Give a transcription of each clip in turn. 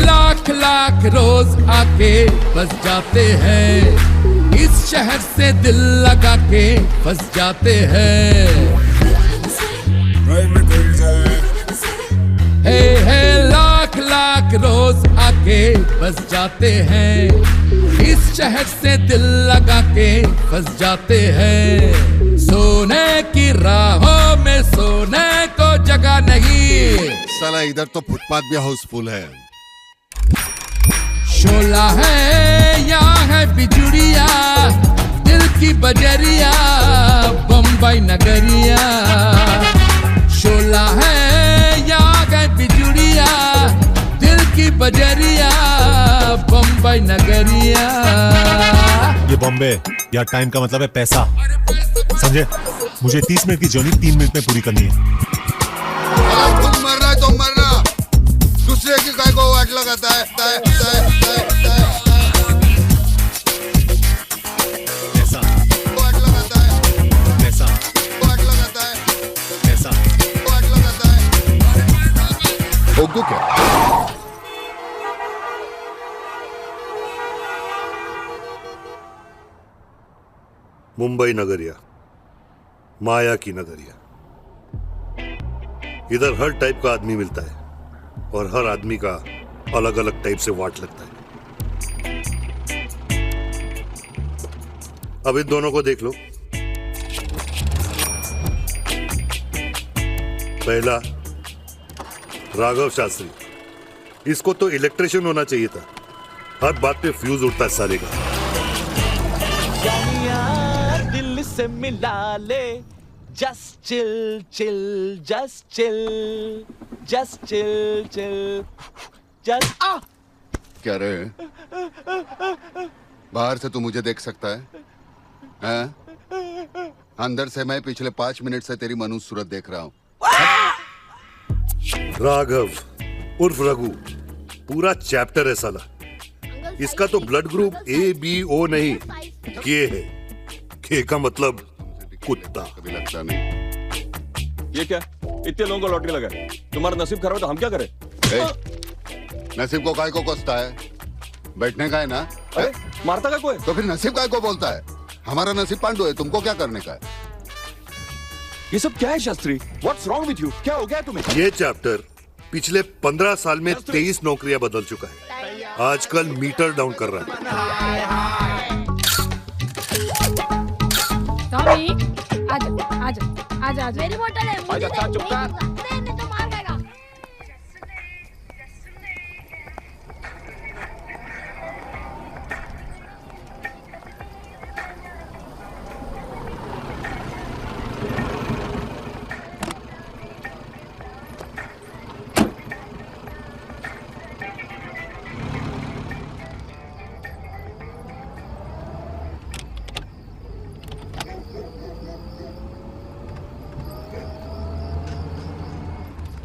लाख लाख रोज आके बस जाते हैं, इस शहर से दिल लगा के फंस जाते हैं। हे लाख लाख रोज आके बस जाते हैं, इस शहर से दिल लगा के फंस जाते हैं। सोने की राहों में सोने को जगह नहीं, साला इधर तो फुटपाथ भी हाउसफुल है। शोला है यहाँ है बिजुड़िया, दिल की बजरिया बम्बई नगरिया। शोला है यहाँ है बिजुड़िया, दिल की बजरिया बम्बई नगरिया। ये बॉम्बे या टाइम का मतलब है पैसा, समझे? मुझे 30 मिनट की जर्नी 3 मिनट में पूरी करनी है। तुम मरना तो मरना, दूसरे की काय को वाट लगाता है। पैसा वाट लगाता है, पैसा वाट लगाता है, पैसा वाट लगाता है। होगो क्या? मुंबई नगरिया, माया की नगरिया। इधर हर टाइप का आदमी मिलता है और हर आदमी का अलग अलग टाइप से वाट लगता है। अब इन दोनों को देख लो। पहला राघव शास्त्री, इसको तो इलेक्ट्रिशियन होना चाहिए था, हर बात पे फ्यूज उठता है साले का। दिल से मिला ले, just chill chill, just chill, just chill chill, just क्या रे? बाहर से तू मुझे देख सकता है? हैं? अंदर से मैं पिछले 5 मिनट से तेरी मनुष्य सूरत देख रहा हूँ। राघव उर्फ रघु, पूरा चैप्टर है साला। इसका तो ब्लड ग्रुप ABO नहीं, के है। के का मतलब कुत्ता। कभी लगता नहीं। ये क्या? इतने लोगों को लॉटरी लगा, तुम्हारा नसीब खराब है तो हम क्या करें? नसीब को काय को कोसता है? बैठने का है ना? अरे मारता का कोई? तो फिर नसीब काय को बोलता है? हमारा नसीब पांडु है, तुमको क्या करने का है? ये सब क्या है Shastri? What's wrong with you? क्या हो गया तुम्हें? ये चैप्टर पिछले 15 साल में 23 नौकरियां बदल चुका है। आजकल मीटर डाउन कर रहा है। टॉमी, आजा आजा आजा आजा। मेरी बोतल है, मुझे आजा, चुप कर। नहीं तो मार खाएगा।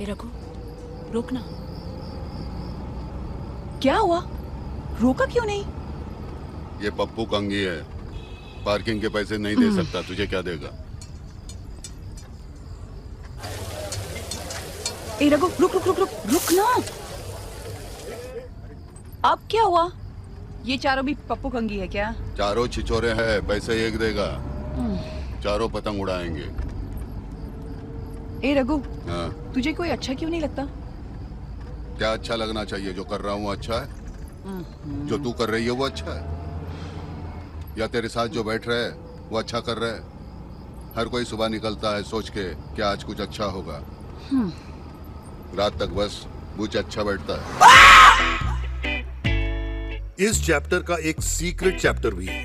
रघु, रोकना। क्या हुआ? रोका क्यों नहीं? ये पप्पू कंगी है, पार्किंग के पैसे नहीं दे सकता। तुझे क्या देगा? ए रघु रुक रुक रुक रुक रुक ना। अब क्या हुआ? ये चारों भी पप्पू कंगी है क्या? चारों छिछोरे हैं, पैसे एक देगा, चारों पतंग उड़ाएंगे। ए रघु, हाँ? तुझे कोई अच्छा क्यों नहीं लगता? क्या अच्छा लगना चाहिए? जो कर रहा हूँ अच्छा है, जो तू कर रही है वो अच्छा है, या तेरे साथ जो बैठ रहे वो अच्छा कर रहे? हर कोई सुबह निकलता है सोच के क्या आज कुछ अच्छा होगा, रात तक बस मुझे अच्छा बैठता है। इस चैप्टर का एक सीक्रेट चैप्टर भी है।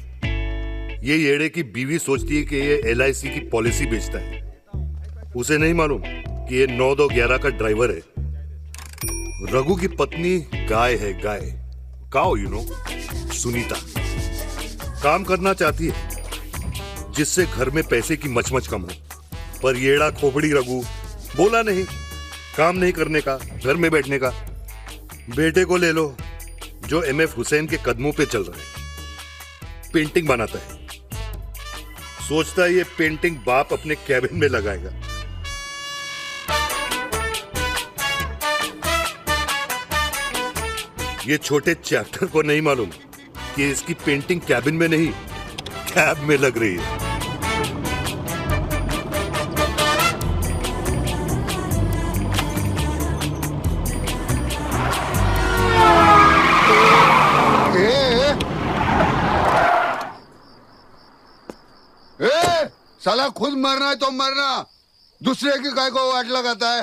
ये येड़े की बीवी सोचती है कि ये LIC की पॉलिसी बेचता है। उसे नहीं मालूम कि ये 9-2-11 का ड्राइवर है। रघु की पत्नी गाय है, गाय, काउ यू नो, सुनीता। काम करना चाहती है जिससे घर में पैसे की मचमच कम हो, पर येड़ा खोपड़ी रघु बोला नहीं, काम नहीं करने का, घर में बैठने का। बेटे को ले लो जो MF हुसैन के कदमों पे चल रहे हैं, पेंटिंग बनाता है, सोचता है ये पेंटिंग बाप अपने कैबिन में लगाएगा। ये छोटे चैप्टर को नहीं मालूम कि इसकी पेंटिंग कैबिन में नहीं, कैब में लग रही है। साला खुद मरना है तो मरना, दूसरे की काय को वाट लगाता है।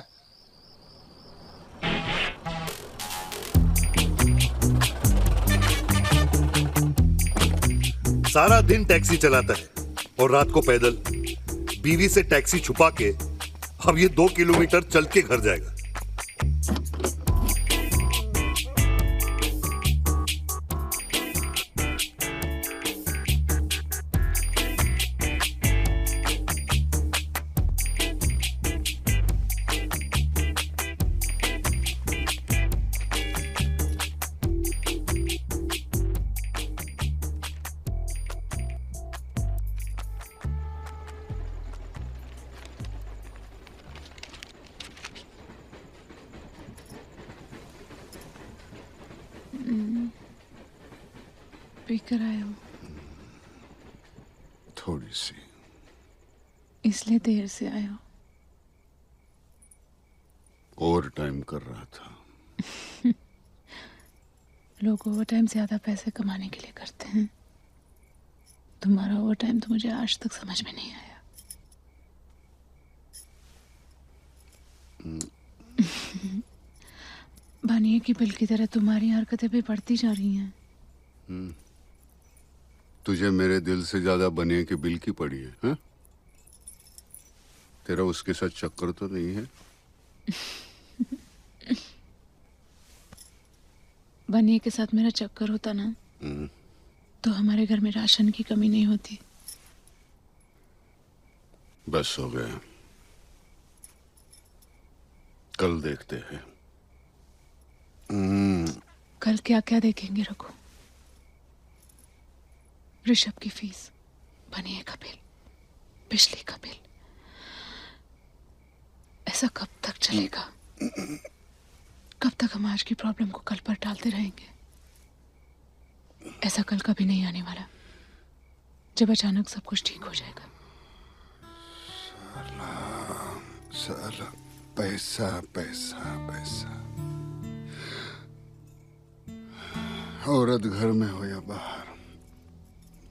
सारा दिन टैक्सी चलाता है और रात को पैदल। बीवी से टैक्सी छुपा के अब ये 2 किलोमीटर चल के घर जाएगा। पीकर आए हो? थोड़ी सी। इसलिए देर से आए हो? ओवर टाइम कर रहा था। लोग ओवर टाइम ज्यादा पैसे कमाने के लिए करते हैं। तुम्हारा ओवर टाइम तो मुझे आज तक समझ में नहीं आया। बानिए की बिल की तरह तुम्हारी हरकतें भी बढ़ती जा रही हैं। तुझे मेरे दिल से ज्यादा बनिए के बिल की पड़ी है, हा? तेरा उसके साथ चक्कर तो नहीं है? बनिए के साथ मेरा चक्कर होता ना तो हमारे घर में राशन की कमी नहीं होती। बस हो गया, कल देखते हैं। कल क्या क्या देखेंगे रघु? ऋषभ की फीस, बनिए का बिल, बिजली का बिल। ऐसा कब तक चलेगा? कब तक हम आज की प्रॉब्लम को कल पर टालते रहेंगे? ऐसा कल कभी नहीं आने वाला जब अचानक सब कुछ ठीक हो जाएगा। साला पैसा पैसा पैसा। औरत घर में हो या बाहर,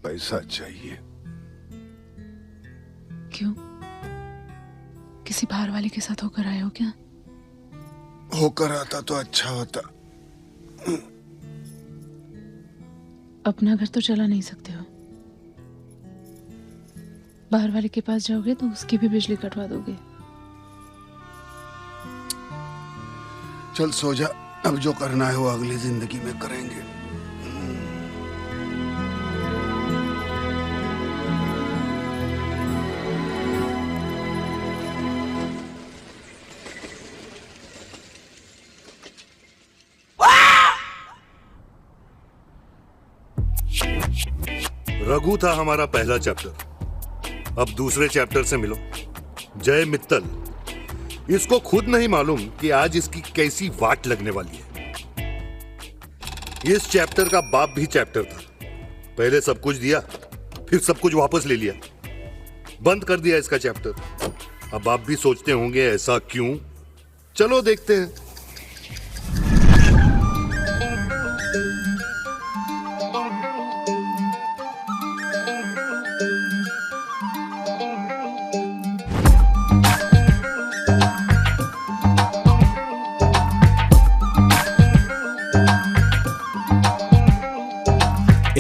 पैसा चाहिए। क्यों? किसी बाहर वाले के साथ होकर आए हो क्या? होकर आता तो अच्छा होता। अपना घर तो चला नहीं सकते हो, बाहर वाले के पास जाओगे तो उसकी भी बिजली कटवा दोगे। चल सो जा, अब जो करना है वो अगली जिंदगी में करेंगे। रघु था हमारा पहला चैप्टर। अब दूसरे चैप्टर से मिलो। जय मित्तल, इसको खुद नहीं मालूम कि आज इसकी कैसी वाट लगने वाली है। इस चैप्टर का बाप भी चैप्टर था। पहले सब कुछ दिया, फिर सब कुछ वापस ले लिया, बंद कर दिया इसका चैप्टर। अब आप भी सोचते होंगे ऐसा क्यों? चलो देखते हैं।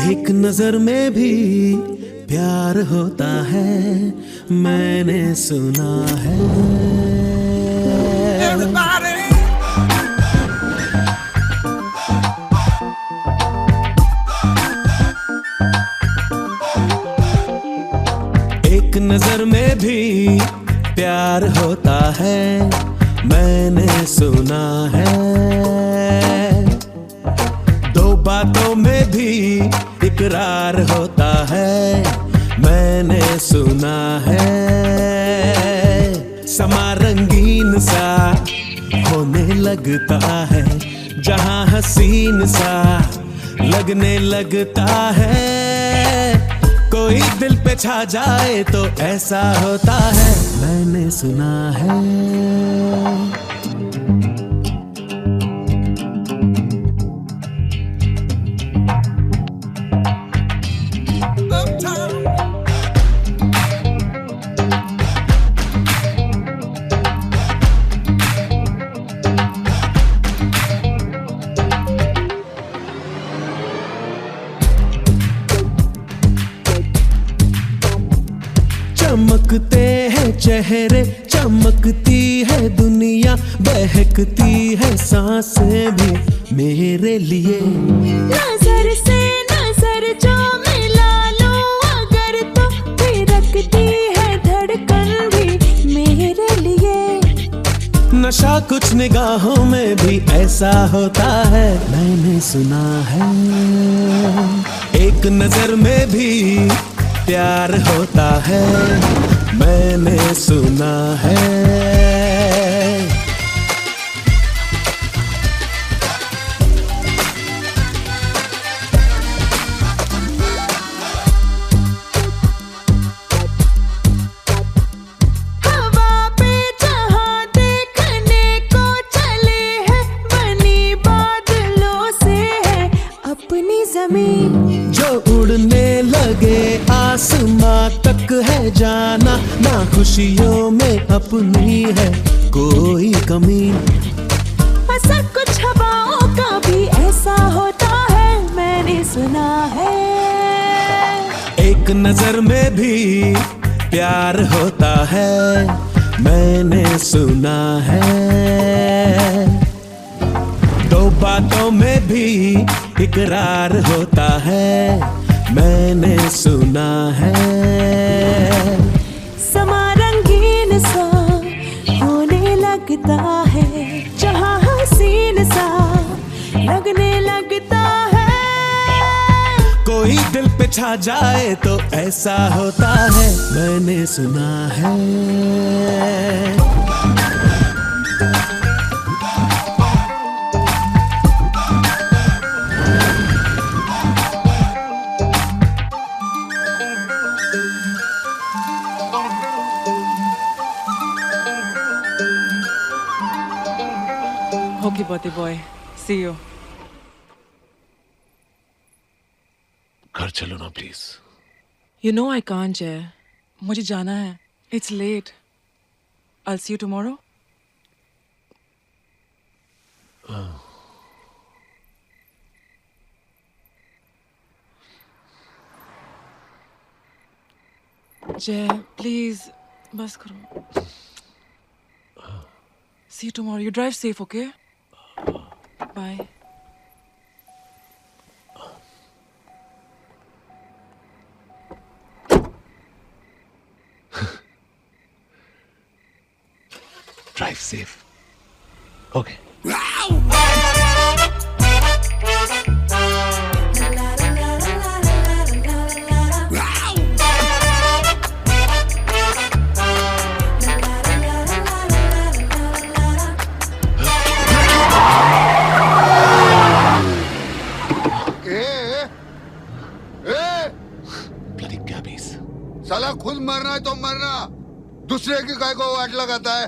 एक नजर में भी प्यार होता है, मैंने सुना है। एक नजर में भी प्यार होता है, मैंने सुना है। दो बातों में भी इकरार होता है, मैंने सुना है। समा रंगीन सा होने लगता है, जहां हसीन सा लगने लगता है। कोई दिल पे छा जाए तो ऐसा होता है, मैंने सुना है। चमकते हैं चेहरे, चमकती है दुनिया, बहकती है सांसें भी मेरे लिए। नजर से नजर जो मिला लो अगर तो थिरकती है धड़कन भी मेरे लिए। नशा कुछ निगाहों में भी ऐसा होता है, मैंने सुना है। एक नजर में भी प्यार होता है, मैंने सुना है। हवा पे जहां देखने को चले हैं, बनी बादलों से है अपनी जमीन। जो उड़ने लगे आसमां तक है जाना, ना खुशियों में अपनी है कोई कमी। असर कुछ हवाओं का भी ऐसा होता है, मैंने सुना है। एक नजर में भी प्यार होता है, मैंने सुना है। दो बातों में भी इकरार होता है, मैंने सुना है। समा रंगीन सा होने लगता है, जहां हसीन सा लगने लगता है। कोई दिल पे छा जाए तो ऐसा होता है, मैंने सुना है। Okay, birthday boy. See you. घर चलो ना please. You know I can't, Jay. मुझे जाना है. It's late. I'll see you tomorrow. Jay, please. बस करो. See you tomorrow. You drive safe, okay? Bye. Drive safe. Okay. मरना, दूसरे की काय को वाट लगाता है।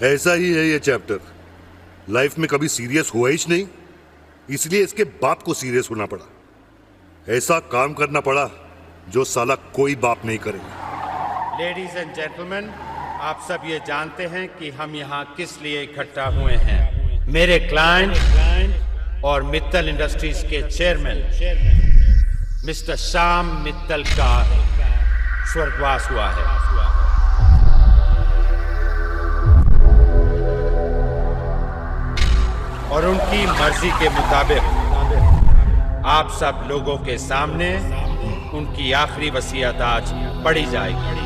ऐसा ही है ये चैप्टर। लाइफ में कभी सीरियस हुआ ही नहीं, इसलिए इसके बाप को सीरियस होना पड़ा। ऐसा काम करना पड़ा जो साला कोई बाप नहीं करेगा। लेडीज एंड जेंटलमैन, आप सब ये जानते हैं कि हम यहाँ किस लिए इकट्ठा हुए हैं। मेरे क्लाइंट और मित्तल इंडस्ट्रीज के चेयरमैन मिस्टर श्याम मित्तल का स्वर्गवास हुआ है। और उनकी मर्जी के मुताबिक आप सब लोगों के सामने उनकी आखिरी वसीयत आज पढ़ी जाएगी।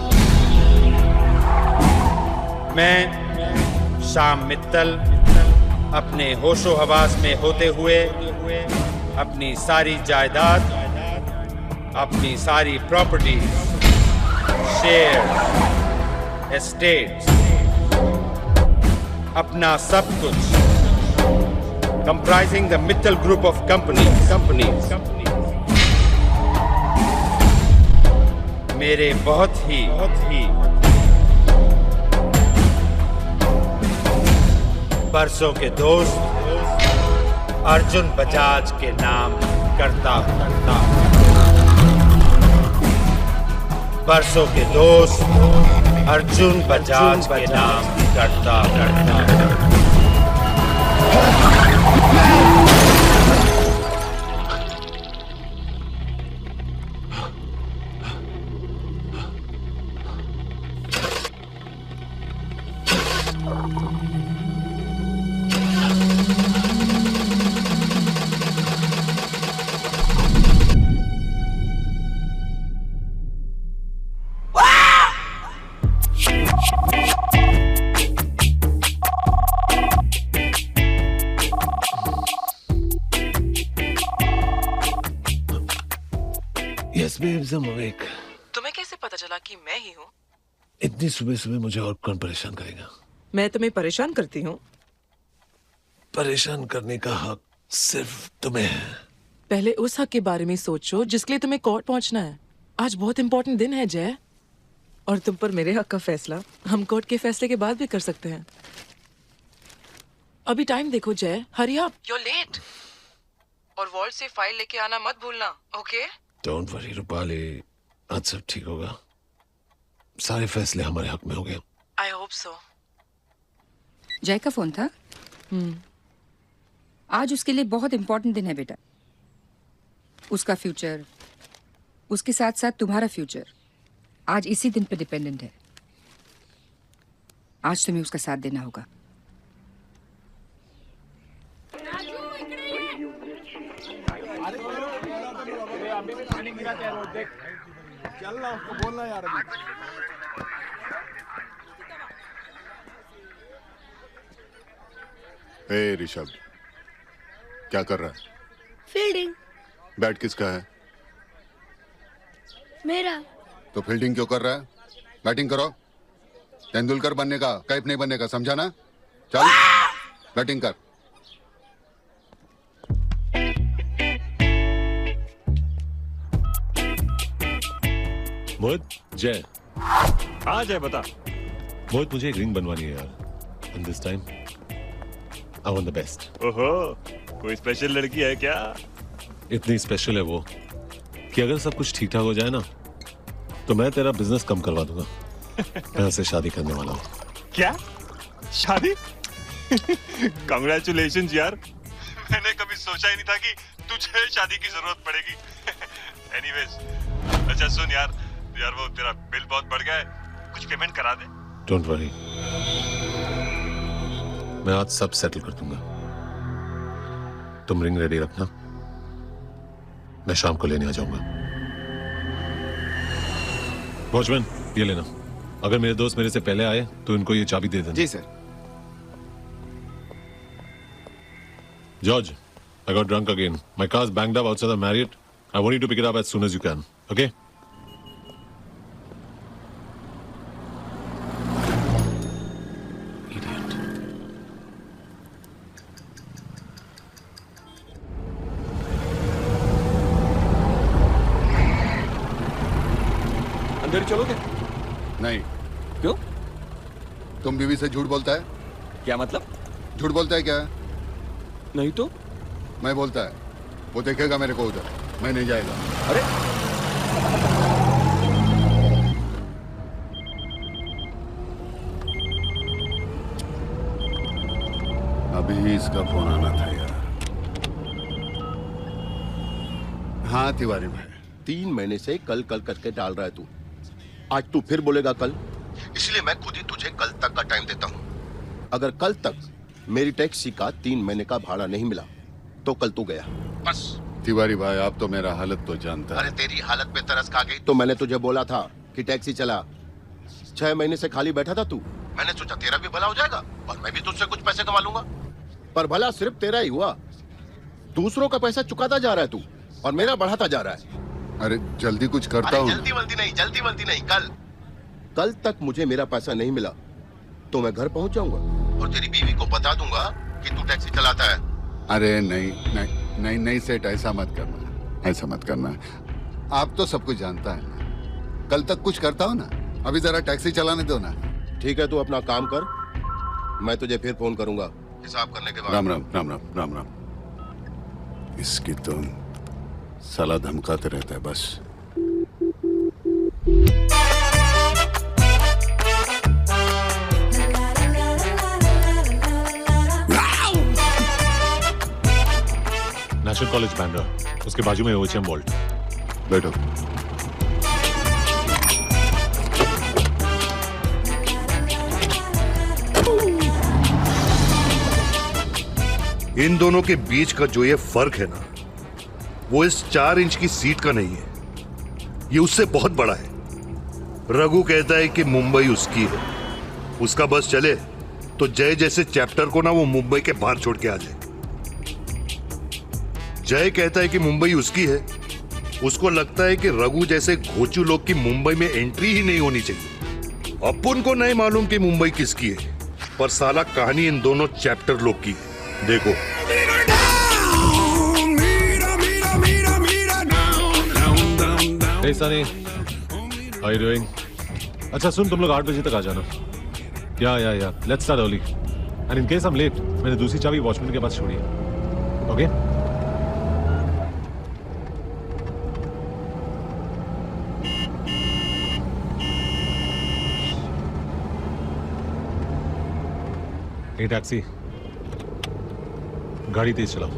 मैं श्याम मित्तल अपने होशो हवास में होते हुए अपनी सारी जायदाद, अपनी सारी प्रॉपर्टीज, शेयर, एस्टेट्स, अपना सब कुछ comprising the Mittal group of companies मेरे बहुत ही बरसों के दोस्त अर्जुन बजाज के नाम करता हूं। बरसों के दोस्त अर्जुन बजाज के नाम करता तुम्हें कैसे पता चला कि मैं ही हूँ? इतनी सुबह सुबह मुझे और कौन परेशान करेगा? मैं तुम्हें परेशान करती हूँ? परेशान करने का हक सिर्फ तुम्हें है। पहले उस हक के बारे में सोचो जिसके लिए तुम्हें कोर्ट पहुँचना है। आज बहुत इंपॉर्टेंट दिन है जय, और तुम पर मेरे हक का फैसला हम कोर्ट के फैसले के बाद भी कर सकते हैं। अभी टाइम देखो Jay, hurry up, you are late. और वॉल्ट से फाइल लेके आना मत भूलना, ओके? डोंट वरी रूपाली, आज सब ठीक होगा। सारे फैसले हमारे हक में हो गए। I hope so. जय का फोन था? आज उसके लिए बहुत इंपॉर्टेंट दिन है बेटा। उसका फ्यूचर, उसके साथ साथ तुम्हारा फ्यूचर आज इसी दिन पे डिपेंडेंट है। आज तुम्हें उसका साथ देना होगा। चलना उसको बोलना यार। ए ऋषभ, क्या कर रहा है? फील्डिंग। बैट किसका है? मेरा। तो फील्डिंग क्यों कर रहा है? बैटिंग करो। तेंदुलकर बनने का, कैप नहीं बनने का, समझा ना? चल बैटिंग कर। मोहित, जय। हाँ जय, बता। मोहित, मुझे एक रिंग बनवानी है यार। And this time I want the best. ओहो, कोई स्पेशल लड़की है क्या? इतनी स्पेशल है वो कि अगर सब कुछ ठीक ठाक हो जाए ना तो मैं तेरा बिजनेस कम करवा दूंगा। मैं उससे शादी करने वाला हूँ। क्या? शादी? कांग्रेचुलेशंस यार। मैंने कभी सोचा ही नहीं था कि तुझे शादी की जरूरत पड़ेगी। एनीवेज, अच्छा सुन यार वो तेरा बिल बहुत बढ़ गया है, कुछ पेमेंट करा दे। डोंट वरी, मैं आज सब सेटल कर दूंगा। तुम रिंग रेडी रखना, मैं शाम को लेने आ जाऊंगा। वॉचमैन, ये लेना। अगर मेरे दोस्त मेरे से पहले आए तो इनको ये चाबी दे देना। जी sir. George, I got drunk again. My car's banged up outside the Marriott. I want you to pick it up as soon as you can. Okay? अंदर ही चलोगे? नहीं। क्यों? तुम बीवी से झूठ बोलता है? क्या मतलब? झूठ बोलता है क्या? नहीं तो? मैं बोलता है। वो देखेगा मेरे को उधर, मैं नहीं जाएगा। अरे अभी इसका फोन आना था यार। हाँ तिवारी भाई। 3 महीने से कल कल करके डाल रहा है तू। आज तू फिर बोलेगा कल, इसलिए मैं खुद ही तुझे कल तक का टाइम देता हूँ। अगर कल तक मेरी टैक्सी का 3 महीने का भाड़ा नहीं मिला तो कल तू गया, बस। तिवारी भाई आप तो मेरा हालत तो जानता है। अरे तेरी हालत पे तरस खा गई तो मैंने तुझे बोला था कि टैक्सी चला। 6 महीने से खाली बैठा था तू। मैंने सोचा तेरा भी भला हो जाएगा और मैं भी तुझसे कुछ पैसे कमा लूंगा, पर भला सिर्फ तेरा ही हुआ। दूसरों का पैसा चुकाता जा रहा है तू और मेरा बढ़ाता जा रहा है। अरे जल्दी कुछ करता हूँ। जल्दी वल्दी नहीं। कल तक मुझे मेरा पैसा नहीं मिला तो मैं घर पहुंच जाऊंगा और तेरी बीवी को बता दूंगा कि तू टैक्सी चलाता है। अरे नहीं सेठ, ऐसा मत करना। आप तो सब कुछ जानता है। कल तक कुछ करता हो ना, अभी जरा टैक्सी चलाने दो ना। ठीक है, तू अपना काम कर, मैं तुझे फिर फोन करूंगा हिसाब करने के बाद। राम राम। इसकी तो साला धमकाते रहता है बस। नेशनल कॉलेज बैंड्रा, उसके बाजू में OHM वॉल्ट। बैठो। इन दोनों के बीच का जो ये फर्क है ना, वो इस 4 इंच की सीट का नहीं है, ये उससे बहुत बड़ा है। रघु कहता है कि मुंबई उसकी है, उसका बस चले तो जय जैसे चैप्टर को ना वो मुंबई के बाहर छोड़ के आ जाए। जय कहता है कि मुंबई उसकी है, उसको लगता है कि रघु जैसे घोचू लोग की मुंबई में एंट्री ही नहीं होनी चाहिए। अपन को नहीं मालूम कि मुंबई किसकी है, पर साला कहानी इन दोनों चैप्टर लोग की है। देखो Hey Sunny, how you doing? अच्छा सुन, तुम लोग 8 बजे तक आ जाना। या let's start early and in case I am late, मैंने दूसरी चाबी वॉचमैन के पास छोड़ी है। ओके? ए टैक्सी, गाड़ी तेज चलाओ।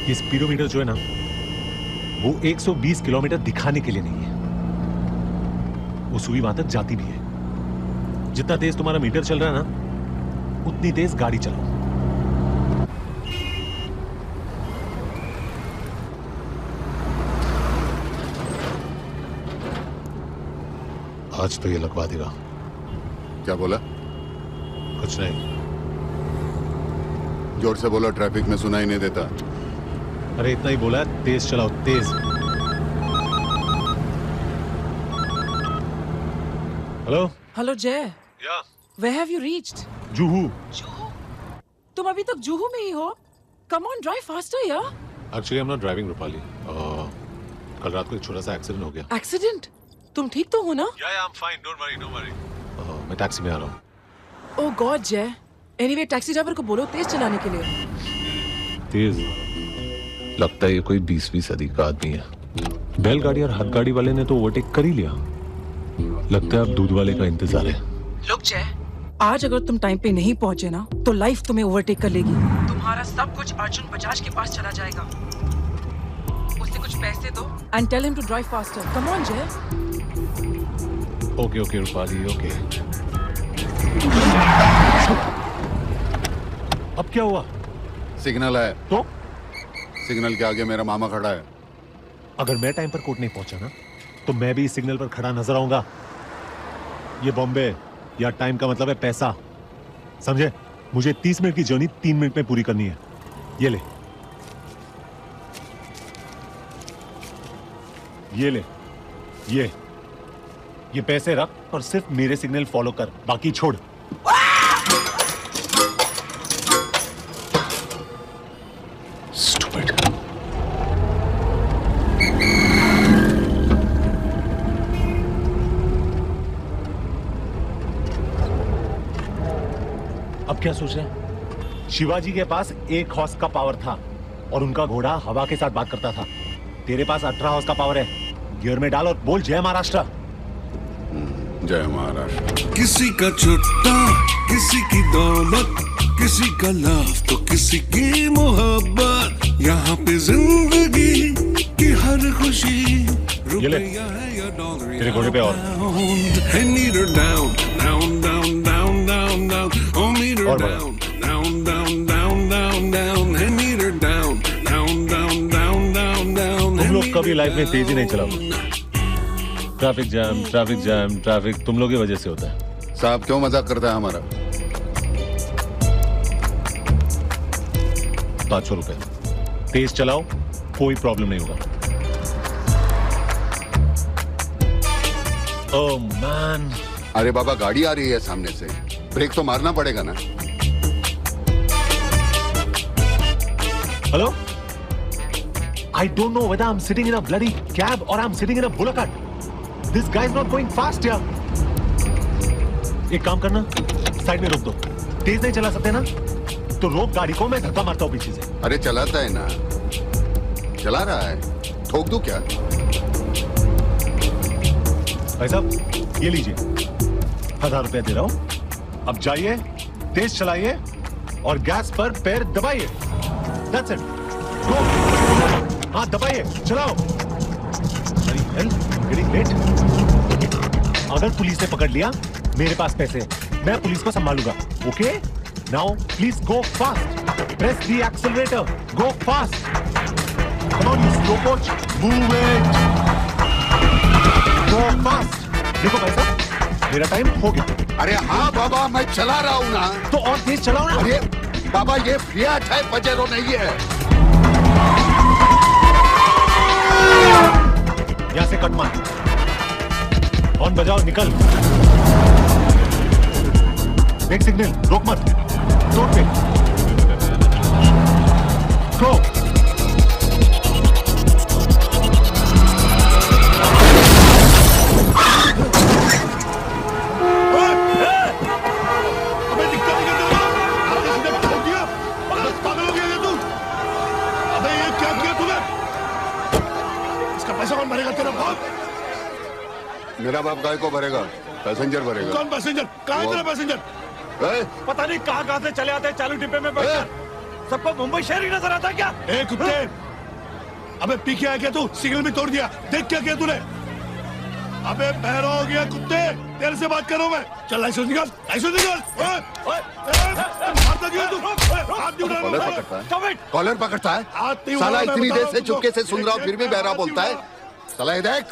ये स्पीडोमीटर जो है ना, वो 120 किलोमीटर दिखाने के लिए नहीं है, वो सुई वहां तक जाती भी है। जितना तेज तुम्हारा मीटर चल रहा है ना, उतनी तेज गाड़ी चलाओ। आज तो ये लगवा देगा। क्या बोला? कुछ नहीं। जोर से बोलो, ट्रैफिक में सुनाई नहीं देता। अरे इतना ही बोला है, तेज चलाओ, तेज। हेलो जय। या। Where have you reached? Juhu. तुम अभी तक जुहू में ही हो? Come on, drive faster, यार। Actually, I'm not driving, Rupali. कल रात को एक छोटा सा एक्सीडेंट हो गया। एक्सीडेंट? तुम ठीक तो हो ना? Yeah, I'm fine. Don't worry. मैं टैक्सी में आ रहा हूँ। ओह गॉड जय। एनीवे टैक्सी ड्राइवर को बोलो तेज चलाने के लिए। तेज? लगता है ये कोई 20वीं सदी का आदमी है। बैलगाड़ी और हाथ गाड़ी वाले ने तो ओवरटेक कर ही लिया। लगता है अब दूध वाले का इंतजार है। लोग जय, आज अगर तुम टाइम पे नहीं पहुंचे ना, तो लाइफ तुम्हें ओवरटेक कर लेगी। तुम्हारा सब कुछ अर्जुन बजाज के पास चला जाएगा। उससे कुछ पैसे दो and tell him to drive faster. Come on Jay. Okay Rupali, okay. अब क्या हुआ? सिग्नल है। तो? सिग्नल के आगे मेरा मामा खड़ा है। अगर मैं टाइम पर कोर्ट नहीं पहुंचा ना, तो मैं भी इस सिग्नल पर खड़ा नजर आऊंगा। ये बॉम्बे या टाइम का मतलब है पैसा, समझे? मुझे 30 मिनट की जर्नी 3 मिनट में पूरी करनी है। ये ले, ये पैसे रख और सिर्फ मेरे सिग्नल फॉलो कर, बाकी छोड़। क्या सोच रहे हैं? शिवाजी के पास 1 हॉर्स का पावर था और उनका घोड़ा हवा के साथ बात करता था। तेरे पास 18 हॉर्स का पावर है। गियर में डाल और बोल जय महाराष्ट्र। जय महाराष्ट्र। किसी का छुट्टा, किसी की दौलत, किसी का लव तो किसी की मोहब्बत। यहाँ पे जिंदगी की हर खुशी रुपया है या डॉलर। तेरे घोड़े पे और meet her down, down, down, down, down, down. Oh, meet her down, down, down, down, down, down. Hey, meet her down, down, down, down, down, down. तुम लोग कभी लाइफ में तेजी नहीं चलाओ। Traffic jam, traffic jam, traffic तुम लोग की वजह से होता है। साहब क्यों मजाक करता है हमारा? 500 रुपए। तेज चलाओ, कोई प्रॉब्लम नहीं होगा। Oh man. अरे बाबा, गाड़ी आ रही है सामने से, ब्रेक तो मारना पड़ेगा ना। Hello? I don't know whether I'm sitting in a bloody cab or I'm sitting in a bullock cart. This guy is not going fast here. एक काम करना, साइड में रोक दो। तेज नहीं चला सकते ना? तो रोक गाड़ी को, मैं धक्का मारता हूँ पीछे से। अरे चलाता है ना, चला रहा है, ठोक दूं क्या? भाई साहब ये लीजिए, 1000 रुपया दे रहा हूं। अब जाइए, तेज चलाइए और गैस पर पैर दबाइए। That's it. Go. हाँ दबाइए, चलाओ। Very well, getting late. अगर पुलिस ने पकड़ लिया, मेरे पास पैसे हैं, मैं पुलिस को संभालूंगा। Okay? Now please go fast. Press the accelerator. Go fast. Come on, you slow coach. Move it. Go fast. देखो भाई साहब, मेरा टाइम हो गया। अरे हाँ बाबा, मैं चला रहा हूँ ना। तो और तेज चलाओ ना। अरे बाबा, ये फियाट है, पजेरो नहीं है। यहाँ से कट मार, हॉर्न बजाओ, निकल। ब्रेक सिग्नल, रोक मत, तोड़ पे। गो। मेरा बाप गाय को भरेगा, पैसेंजर भरेगा। कौन पैसेंजर? कहाँ है तेरा पैसेंजर? पता नहीं कहाँ से चले आते हैं चालू डिब्बे में बैठकर। सबको मुंबई शहर ही नजर आता है क्या? ए कुत्ते, अबे पी के आया क्या तू? सिग्नल भी तोड़ दिया, देख क्या किया तूने? अबे बहरा हो गया कुत्ते, तेरे से बात कर रहा हूं मैं। चल लाइसेंस निकाल, लाइसेंस निकाल। मारता क्यों तू? हाथ क्यों डाल कॉलर पकड़ता है, कॉलर पकड़ता है। साला इतनी देर से चुपके से सुन रहा हूँ, फिर भी बहरा बोलता है। साला ये देख,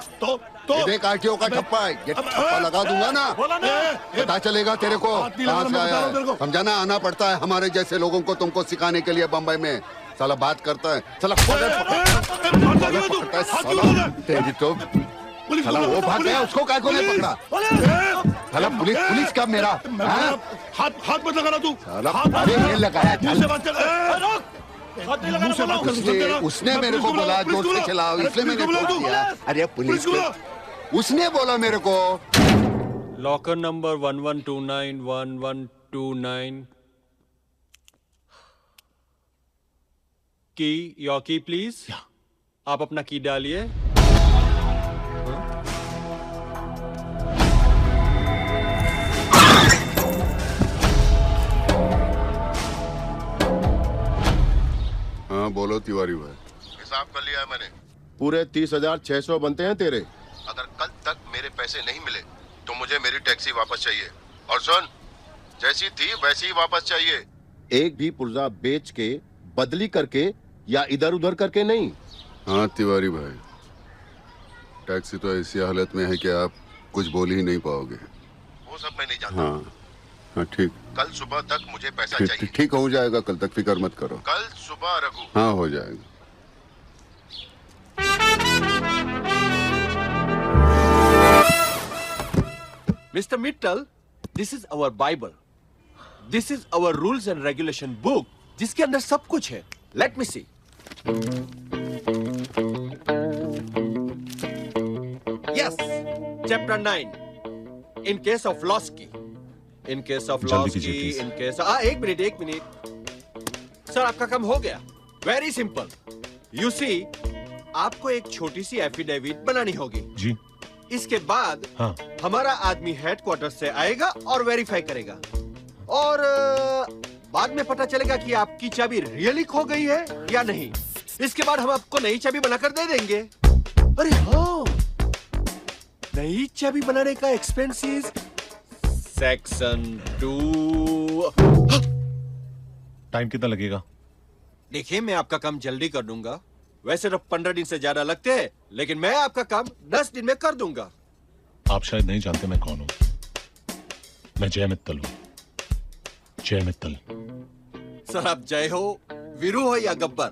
ये देख आरटीओ का ठप्पा है, ये ठप्पा लगा दूंगा ना, पता चलेगा तेरे को कहाँ से आया है। समझाना आना पड़ता है हमारे जैसे लोगों को, तुमको सिखाने के लिए बम्बई में। साला बात करता है, साला कॉलर पकड़ता है, साला तेरी तो। साला वो भाग गया, उसको काय को नहीं पकड़ा? साला पुलिस का मेरा हाथ मत लगा तू। अरे ये लगाया, उसने उसने मेरे को बोला जोर से चलाओ, इसलिए मैंने बोल दिया। अरे पुलिस को उसने बोला मेरे को। लॉकर नंबर 11291129 की, योर की प्लीज। आप अपना की डालिए। हाँ बोलो तिवारी भाई। हिसाब कर लिया है मैंने, पूरे 30,600 बनते हैं तेरे। अगर कल तक मेरे पैसे नहीं मिले तो मुझे मेरी टैक्सी वापस चाहिए। और सुन, जैसी थी वैसी ही वापस चाहिए। एक भी पुर्जा बेच के, बदली करके या इधर उधर करके नहीं। हाँ तिवारी भाई, टैक्सी तो ऐसी हालत में है कि आप कुछ बोल ही नहीं पाओगे। वो सब मैं नहीं जानता। हाँ हाँ ठीक, कल सुबह तक मुझे पैसा चाहिए। ठीक हो जाएगा, कल तक फिक्र मत करो। कल सुबह रघु। हाँ हो जाएगा। Mr. Mittal, this is our Bible. This is our rules and regulation book, जिसके अंदर सब कुछ है. Let me see. Yes, chapter 9. In case of lost key, in case of जल्दी लॉस कीजिए, की, please. इन केस एक मिनट सर, आपका काम हो गया। Very simple. यू सी, आपको एक छोटी सी एफिडेविट बनानी होगी जी। इसके बाद हाँ। हमारा आदमी हेडक्वार्टर से आएगा और वेरीफाई करेगा, और बाद में पता चलेगा कि आपकी चाबी रियली खो गई है या नहीं। इसके बाद हम आपको नई चाबी बनाकर दे देंगे। अरे हाँ, नई चाबी बनाने का एक्सपेंसेस सेक्शन 2। टाइम कितना लगेगा? देखिए, मैं आपका काम जल्दी कर दूंगा। वैसे तो 15 दिन से ज्यादा लगते हैं, लेकिन मैं आपका काम 10 दिन में कर दूंगा। आप शायद नहीं जानते मैं कौन हूं। मैं जय मित्तल हूं। जय मित्तल। सर, आप जय हो, वीरू हो या गब्बर,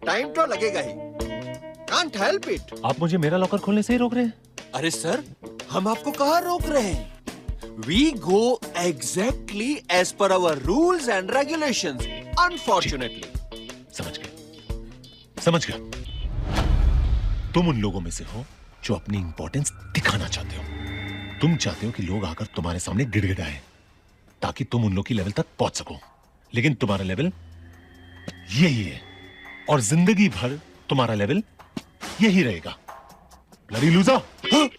टाइम तो लगेगा ही। Can't help it। आप मुझे मेरा लॉकर खोलने से ही रोक रहे हैं? अरे सर, हम आपको कहाँ रोक रहे हैं? We go exactly as per our rules and regulations, unfortunately। समझ गया। तुम उन लोगों में से हो जो अपनी इंपॉर्टेंस दिखाना चाहते हो। तुम चाहते हो कि लोग आकर तुम्हारे सामने गिड़गिड़ाएं ताकि तुम उन लोग की लेवल तक पहुंच सको, लेकिन तुम्हारा लेवल यही है और जिंदगी भर तुम्हारा लेवल यही रहेगा। Bloody loser. हाँ?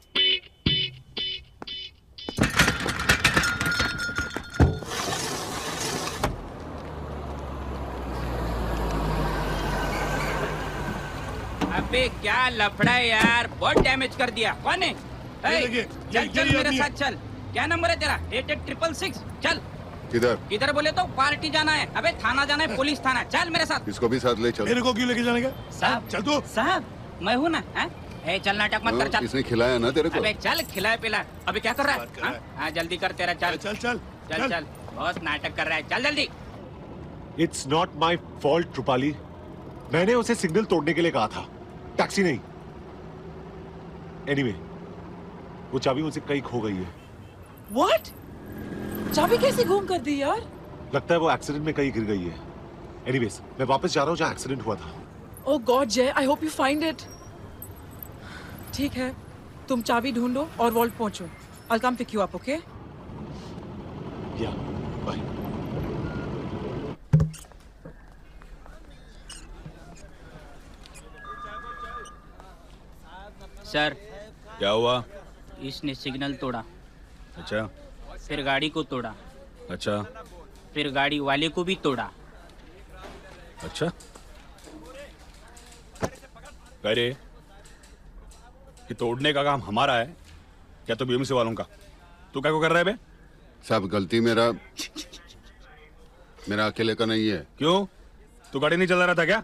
अबे क्या लफड़ा है यार, बहुत डैमेज कर दिया। कौन है? चल चल मेरे साथ चल। क्या नंबर है तेरा? 8866। चल। किधर? किधर बोले तो पार्टी जाना है। अबे थाना जाना है, पुलिस थाना। चल मेरे साथ। इसको भी साथ ले चल। मेरे को क्यों लेके जाने का? साहब चल तू। साहब मैं हूँ ना। ए चल, नाटक मत कर। चल। इसने खिलाया ना तेरे को? अबे चल, खिलाया पिला। अबे क्या कर रहा है? हाँ जल्दी कर तेरा। चल चल चल चल चल। बहुत नाटक कर रहा है, चल जल्दी। It's not my fault Rupali. मैंने उसे सिग्नल तोड़ने के लिए कहा था, टैक्सी नहीं। एनीवे, वो चाबी मुझसे कहीं खो गई है। What? चाबी कैसे गुम कर दी यार? लगता है वो एक्सीडेंट में कहीं गिर गई है। एनीवेज, मैं वापस जा रहा हूँ जहाँ एक्सीडेंट हुआ था। Oh God, Jay, I hope you find it. ठीक है, तुम चाबी ढूंढो और वॉल्ट पहुंचो। I'll come pick you up, okay? Yeah, bye. Sir, क्या हुआ? इसने सिग्नल तोड़ा। अच्छा। फिर गाड़ी को तोड़ा। अच्छा। फिर गाड़ी वाले को भी तोड़ा। अच्छा। अरे, ये तोड़ने का काम हमारा है क्या तो बीएमसी वालों का? तू क्या को कर रहा है बे? साहब, गलती मेरा अकेले का नहीं है। क्यों? तू गाड़ी नहीं चला रहा था क्या?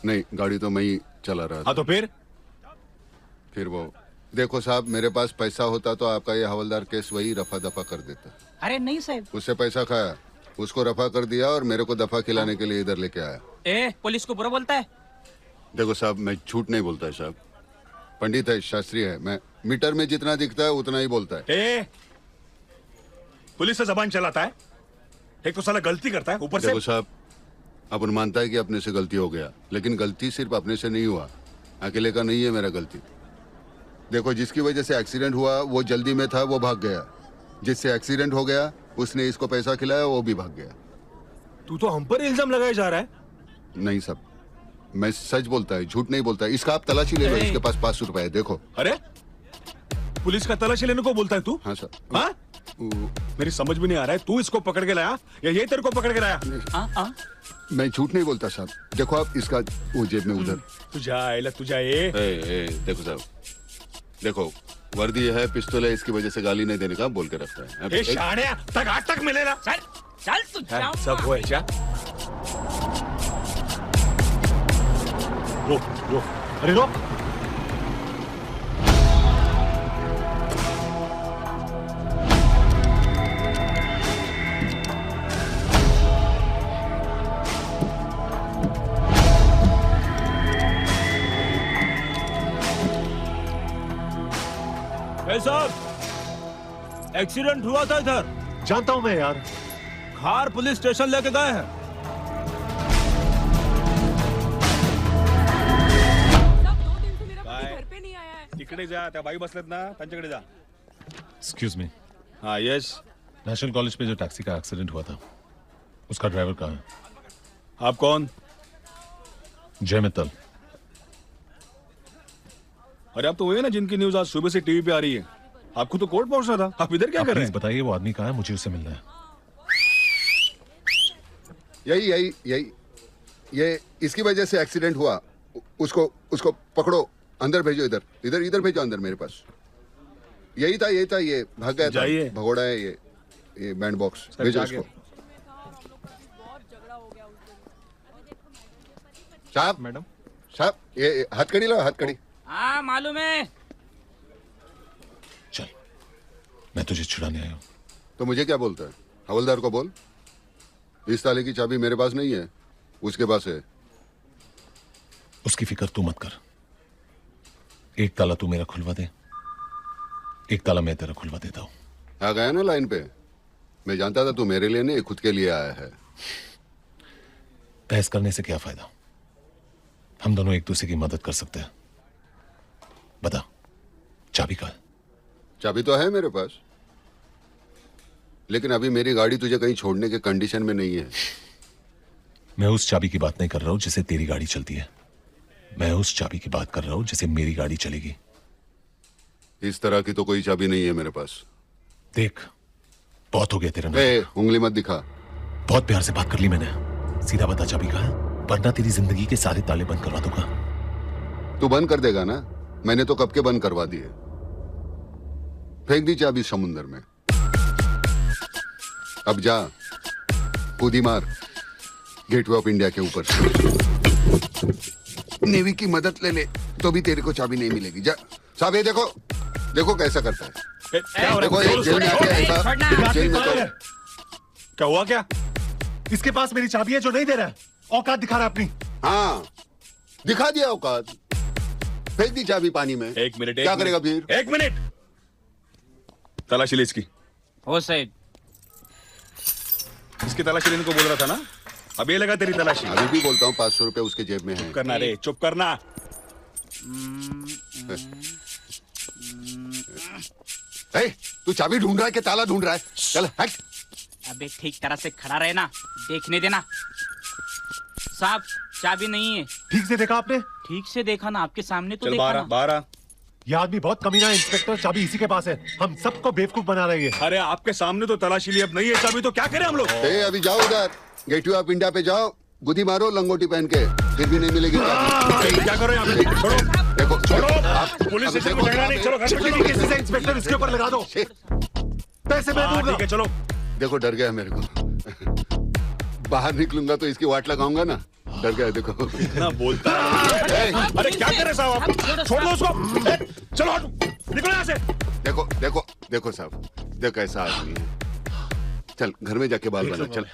नहीं, गाड़ी तो मैं ही चला रहा था। हाँ तो फिर वो देखो साहब, मेरे पास पैसा होता तो आपका ये हवलदार केस वही रफा दफा कर देता। अरे नहीं साहब, उससे पैसा खाया, उसको रफा कर दिया और मेरे को दफा खिलाने के लिए इधर लेके आया। पुलिस को बुरा बोलता है? देखो साहब, मैं झूठ नहीं बोलता है साहब। पंडित है, शास्त्री है, मैं मीटर में जितना दिखता है उतना ही बोलता है। पुलिस से जबान चलाता है, एक तो साला गलती करता है ऊपर से। देखो साहब, अपन मानता है कि अपने से गलती हो गया, लेकिन गलती सिर्फ अपने से नहीं हुआ, अकेले का नहीं है मेरा गलती। देखो, जिसकी वजह से एक्सीडेंट हुआ वो जल्दी में था, वो भाग गया। जिससे एक्सीडेंट हो गया उसने इसको पैसा खिलाया, वो भी भाग गया। तू तो हम पर इल्जाम लगाया जा रहा है। नहीं साहब, मैं सच बोलता है, झूठ नहीं बोलता है। इसका आप तलाशी ले लो, इसके पास 500 रुपए है, देखो। अरे, पुलिस का तलाशी लेने को बोलता है तू? हाँ सर। हाँ? मेरी समझ में नहीं आ रहा है, तू इसको पकड़ के लाया या ये तेरे को पकड़ के लाया? मैं झूठ नहीं बोलता साहब। देखो आप, इसका वो जेब में उधर। तुझा देखो साहब, देखो वर्दी है, पिस्तौल है, इसकी वजह से गाली नहीं देने का बोल के रखता है। शानिया तक मिलेगा। चल तू जाओ। सब वो है क्या? रोक, अरे रोक। साहब, एक्सीडेंट हुआ था इधर। जानता हूं मैं यार। खार पुलिस स्टेशन लेके गए हैं। घर पे नहीं आया है। इकडे जा, त्या बाई बसलेत ना, त्यांच्याकडे जा। Excuse me. हाँ यस, नेशनल कॉलेज पे जो टैक्सी का एक्सीडेंट हुआ था उसका ड्राइवर कहाँ है? आप कौन? जय मित्तल। अरे आप तो वही है ना जिनकी न्यूज आज सुबह से टीवी पे आ रही है। आपको तो कोर्ट पहुंचना था, आप इधर क्या कर रहे हैं? बताइए वो आदमी कहाँ है, मुझे उससे मिलना है। यही ये इसकी वजह से एक्सीडेंट हुआ। उसको पकड़ो, अंदर भेजो, इधर भेजो अंदर मेरे पास। यही था ये भाग गया था। भगोड़ा है ये बैंड बॉक्स, भेजो उसको। साहब ये हथकड़ी लो, हथकड़ी। हाँ मालूम है। चल मैं तुझे छुड़ाने आया हूँ। तो मुझे क्या बोलता है? हवलदार को बोल। इस ताले की चाबी मेरे पास नहीं है, उसके पास है। उसकी फिक्र तू मत कर। एक ताला तू मेरा खुलवा दे, एक ताला मैं तेरा खुलवा देता हूँ। आ गया ना लाइन पे। मैं जानता था तू मेरे लिए नहीं खुद के लिए आया है। बहस करने से क्या फायदा? हम दोनों एक दूसरे की मदद कर सकते हैं। बता चाबी कहाँ है? चाबी तो है मेरे पास, लेकिन अभी मेरी गाड़ी तुझे कहीं छोड़ने के कंडीशन में नहीं है। मैं उस चाबी की बात नहीं कर रहा हूं जिसे तेरी गाड़ी चलती है। मैं उस चाबी की बात कर रहा हूं जिसे मेरी गाड़ी चलेगी। इस तरह की तो कोई चाबी नहीं है मेरे पास। देख बहुत हो गया तेरा उंगली मत दिखा। बहुत प्यार से बात कर ली मैंने। सीधा बता चाबी कहाँ है, वरना तेरी जिंदगी के सारे ताले बंद करवा दूंगा। तू बंद कर देगा ना? मैंने तो कब के बंद करवा दिए। फेंक दी चाबी समुंदर में। अब जा, कूदी मार गेटवे ऑफ इंडिया के ऊपर से। नेवी की मदद ले ले तो भी तेरे को चाबी नहीं मिलेगी। जा साहब, ये देखो कैसा करता है। देखो जेल में आके ऐसा जेल में क्या हुआ? क्या इसके पास मेरी चाबी है जो नहीं दे रहा है? औकात दिखा रहा है अपनी। हाँ दिखा दिया औकात। फेंक दी चाबी पानी में। एक मिनट क्या करेगा फिर? एक मिनट, तलाशी ले इसकी। हो साइड। इसकी तलाशी लेने को बोल रहा था ना, अब ये लगा तेरी तलाशी। अभी भी बोलता हूँ 500 रुपए उसके जेब में है। चुप करना रे, चुप करना। तू चाबी ढूंढ रहा है कि ताला ढूंढ रहा है? चल हट। अबे ठीक तरह से खड़ा रहना, देखने देना। साहब चाबी नहीं है। ठीक से देखा आपने? ठीक से देखा ना, आपके सामने तो चल देखा ना। बारह। ये आदमी बहुत कमीना है इंस्पेक्टर। चाबी इसी के पास है, हम सबको बेवकूफ बना रही है। अरे आपके सामने तो तलाशी ली, अब नहीं है चाबी तो क्या करें हम लोग? अभी जाओ उधर गेटवे ऑफ इंडिया पे जाओ, गुदी मारो लंगोटी पहन के, फिर भी नहीं मिलेगी चाबी। क्या करो यहाँ पे? छोड़ो, देखो छोड़ो। पुलिस स्टेशन को झगड़ा नहीं, चलो घर पे चलो। किसी से इंस्पेक्टर इसके ऊपर लगा दो, पैसे मैं दूंगा। ठीक है चलो। देखो डर गया मेरे को। बाहर निकलूंगा तो इसकी वाट लगाऊंगा ना। डर गया देखो। इतना बोलता है। अरे क्या करे साहब आप? छोड़ दो उसको। चलो निकलो यहाँ से। देखो साहब, देखो कैसा आदमी है। चल घर में जाके बाल बना। चल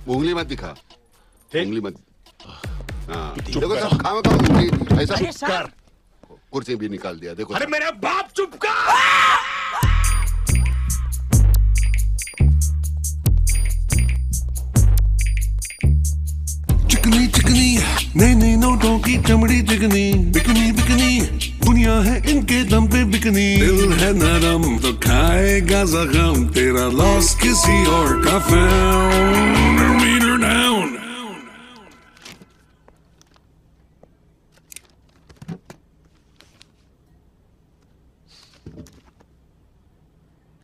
उंगली मत दिखा, उंगली मत। हाँ देखो साहब, खाओ उंगली ऐसा कर। कुर्सी भी निकाल दिया देखो। अरे मेरे बाप चुप कर। चिकनी चिकनी नई नई नोटों की चमड़ी चिकनी, बिकनी बिकनी दुनिया है इनके दम पे बिकनी। दिल है नरम तो खाएगा जख्म, तेरा लॉस किसी और का फाउंड। Meter down.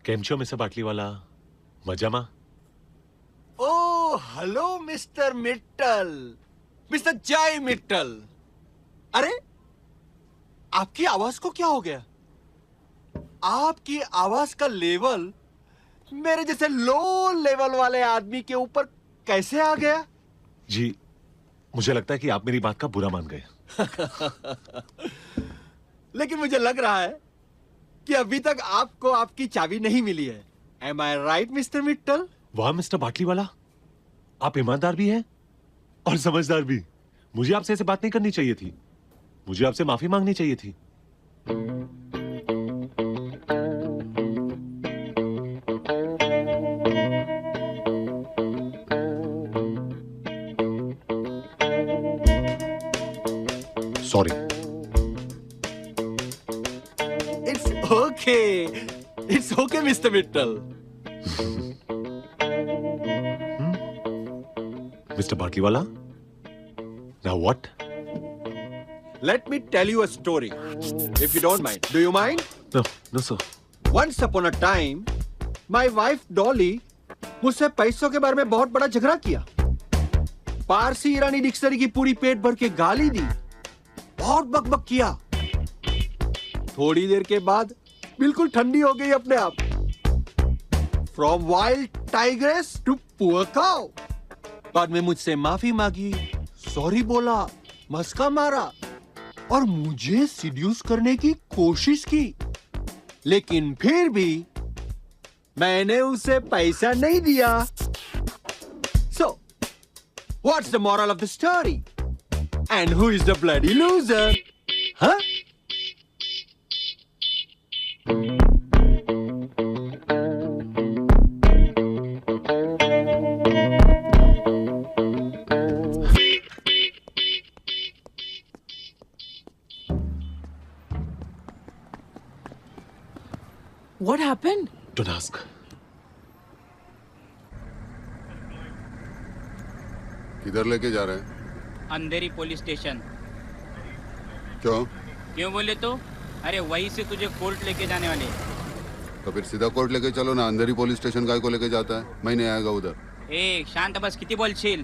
કેમ છો મિસ્ટર બાટલીવાલા? મજામાં? ओ हेलो मिस्टर मिट्टल, मिस्टर जय मिट्टल। अरे आपकी आवाज को क्या हो गया? आपकी आवाज का लेवल मेरे जैसे लो लेवल वाले आदमी के ऊपर कैसे आ गया? जी मुझे लगता है कि आप मेरी बात का बुरा मान गए। लेकिन मुझे लग रहा है कि अभी तक आपको आपकी चाबी नहीं मिली है। एम आई राइट मिस्टर मिट्टल? वाह मिस्टर बाटलीवाला, आप ईमानदार भी हैं और समझदार भी। मुझे आपसे ऐसे बात नहीं करनी चाहिए थी, मुझे आपसे माफी मांगनी चाहिए थी। Sorry. It's okay mister Mittal. Mr. Batliwala? Now what? Let me tell you a story, if you don't mind. Do you mind? No, sir. Once upon a time, my wife Dolly मुझसे पैसों के बारे में बहुत बड़ा झगड़ा किया। पारसी ईरानी डिक्शनरी की पूरी पेट भर के गाली दी, बहुत बकबक किया। थोड़ी देर के बाद बिल्कुल ठंडी हो गई अपने आप। From wild tigress to poor cow. बाद में मुझसे माफी मांगी, सॉरी बोला, मस्का मारा और मुझे सीड्यूस करने की कोशिश की। लेकिन फिर भी मैंने उसे पैसा नहीं दिया। So, what's the moral of the story? And who is the bloody loser? Huh? What happened? Don't ask. किधर लेके जा रहे हैं? अंधेरी पुलिस स्टेशन। क्यों? क्यों बोले तो? अरे वहीं से तुझे कोर्ट लेके जाने वाले। तो फिर सीधा कोर्ट लेके चलो ना, अंधेरी पुलिस स्टेशन काय को लेके जाता है? मैं नहीं आएगा उधर। ए शांत बस, किती बोलशील?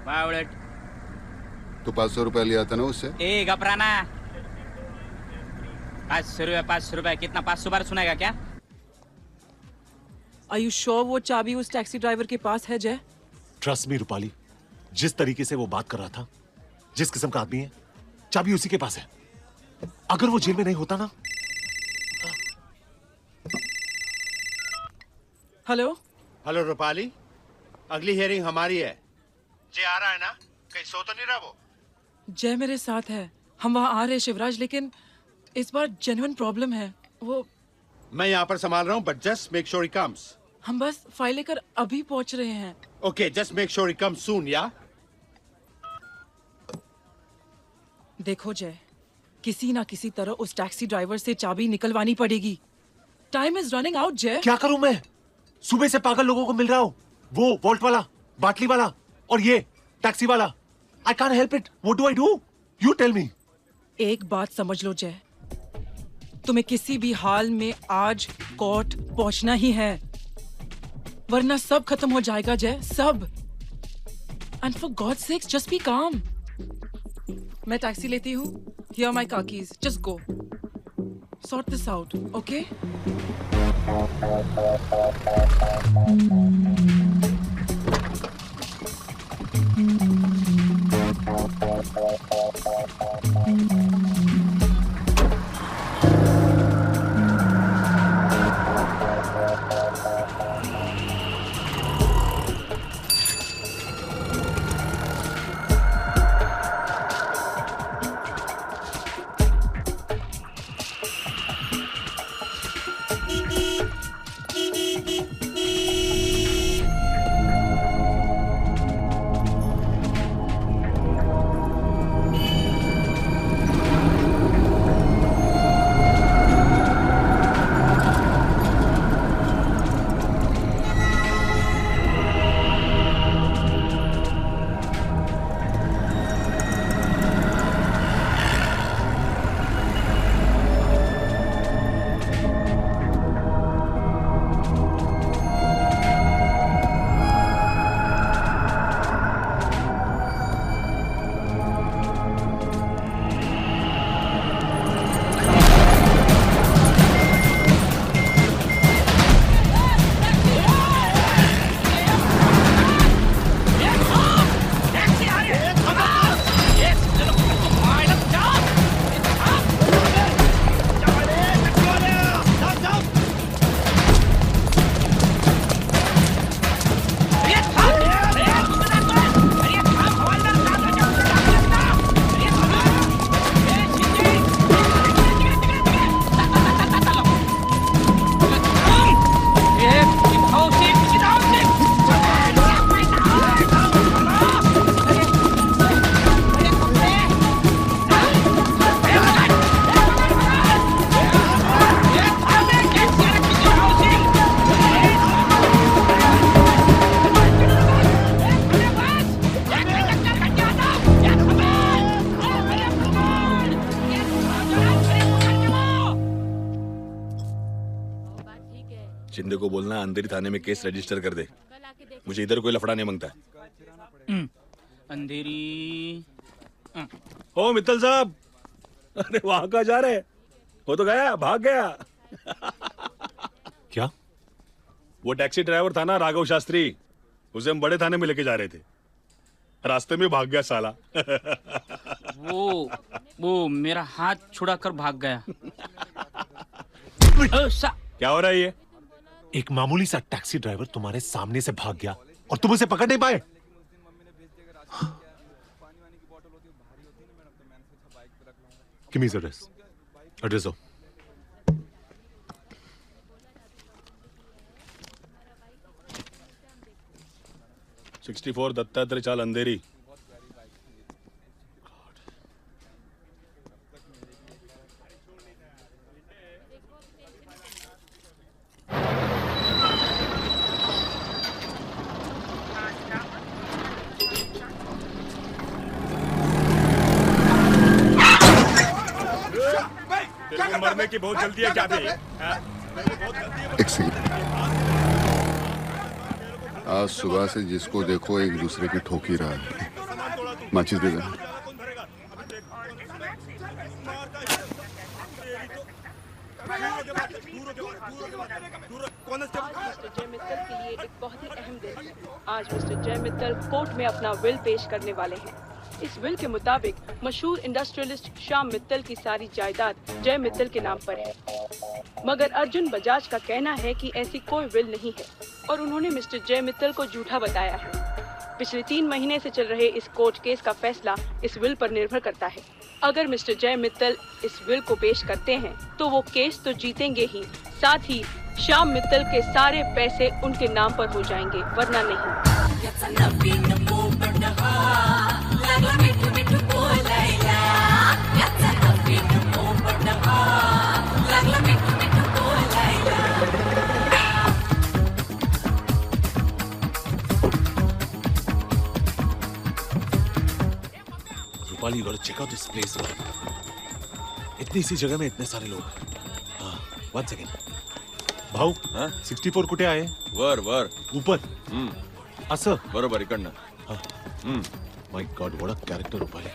बावळट। तू 500 रुपया लिया था ना उससे? ए घबराना। 500 रुपया कितना? 500 बार सुनाएगा क्या? Are you sure वो चाबी उस टैक्सी ड्राइवर के पास है जय? Trust me, रूपाली, जिस तरीके से वो बात कर रहा था, जिस किस्म का आदमी है, चाबी उसी के पास है। अगर वो जेल में नहीं होता ना। हेलो हेलो रूपाली, अगली हियरिंग हमारी है। जे आ रहा है ना? कहीं सो तो नहीं रहा वो? जय मेरे साथ है, हम वहाँ आ रहे शिवराज, लेकिन इस बार जेन्युइन प्रॉब्लम है। वो मैं यहाँ पर संभाल रहा हूँ, but just make sure he comes. हम बस फाइल लेकर अभी पहुँच रहे हैं। Okay, just make sure he comes soon, yeah? देखो जय, किसी ना किसी तरह उस टैक्सी ड्राइवर से चाबी निकलवानी पड़ेगी। टाइम इज रनिंग आउट जय। क्या करूं मैं? सुबह से पागल लोगों को मिल रहा हूँ, वो वोल्ट वाला, बाटली वाला और ये टैक्सी वाला। I can't help it. What do I do? You tell me. एक बात समझ लो जय, तुम्हें किसी भी हाल में आज कोर्ट पहुंचना ही है, वरना सब खत्म हो जाएगा जय, सब। And for God sex just be काम। मैं टैक्सी लेती हूँ। Here my car keys, just go sort this out, okay? Shinde को बोलना अंधेरी थाने में केस रजिस्टर कर दे। मुझे इधर कोई लफड़ा नहीं मांगता। अंधेरी। ओ मित्तल साहब, अरे वहां कहाँ जा रहे? वो तो गया, भाग गया। क्या? वो टैक्सी ड्राइवर था ना, राघव शास्त्री, उसे हम बड़े थाने में लेके जा रहे थे, रास्ते में भाग गया साला। वो मेरा हाथ छुड़ा कर भाग गया। क्या हो रहा है ये? एक मामूली सा टैक्सी ड्राइवर तुम्हारे सामने से भाग गया और तुम उसे पकड़ नहीं पाए। Give me the address. Address दो। God. 64 दत्तात्रेय चाल अंधेरी। मरने की बहुत जल्दी है क्या भी? एक सेकंड। आज सुबह से जिसको देखो एक दूसरे की ठोक ही रहा है। माचिस दे दो। मिस्टर जय मित्तल के लिए एक बहुत ही अहम दिन है। आज मिस्टर जय मित्तल कोर्ट में अपना विल पेश करने वाले हैं। इस विल के मुताबिक मशहूर इंडस्ट्रियलिस्ट श्याम मित्तल की सारी जायदाद जय मित्तल के नाम पर है, मगर अर्जुन बजाज का कहना है कि ऐसी कोई विल नहीं है और उन्होंने मिस्टर जय मित्तल को झूठा बताया है। पिछले 3 महीने से चल रहे इस कोर्ट केस का फैसला इस विल पर निर्भर करता है। अगर मिस्टर जय मित्तल इस विल को पेश करते हैं तो वो केस तो जीतेंगे ही, साथ ही श्याम मित्तल के सारे पैसे उनके नाम पर हो जाएंगे, वरना नहीं। Rupali, you gotta check out this place. इतनी सी जगह में इतने सारे लोग। हाँ, 1 सेकेंड। भाऊ, 64 कुठे आहे? वर ऊपर। असं बरोबर इकडनं। My God, what a character Rupali.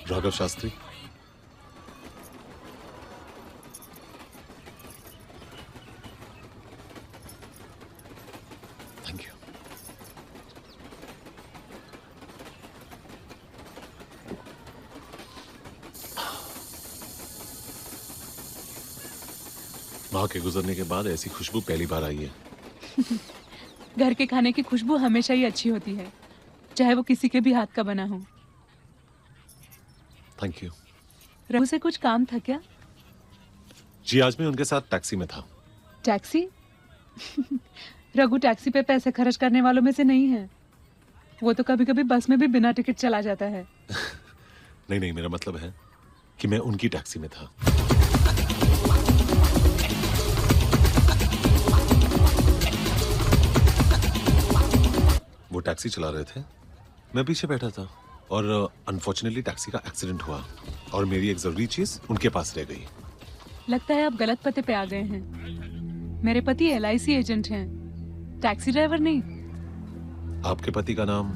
Raghav Shastri, thank you. माँ के गुजरने के बाद ऐसी खुशबू पहली बार आई है। घर के खाने की खुशबू हमेशा ही अच्छी होती है, चाहे वो किसी के भी हाथ का बना हो। Thank you. रघु से कुछ काम था क्या? जी, आज मैं उनके साथ टैक्सी में था। टैक्सी? रघु टैक्सी पे पैसे खर्च करने वालों में से नहीं है। वो तो कभी कभी बस में भी बिना टिकट चला जाता है। नहीं, मेरा मतलब है कि मैं उनकी टैक्सी में था। वो टैक्सी चला रहे थे, मैं पीछे बैठा था और अनफॉर्चुनेटली टैक्सी का एक्सीडेंट हुआ और मेरी एक जरूरी चीज उनके पास रह गई। लगता है आप गलत पते पे आ गए हैं। मेरे पति LIC एजेंट हैं, टैक्सी ड्राइवर नहीं। आपके पति का नाम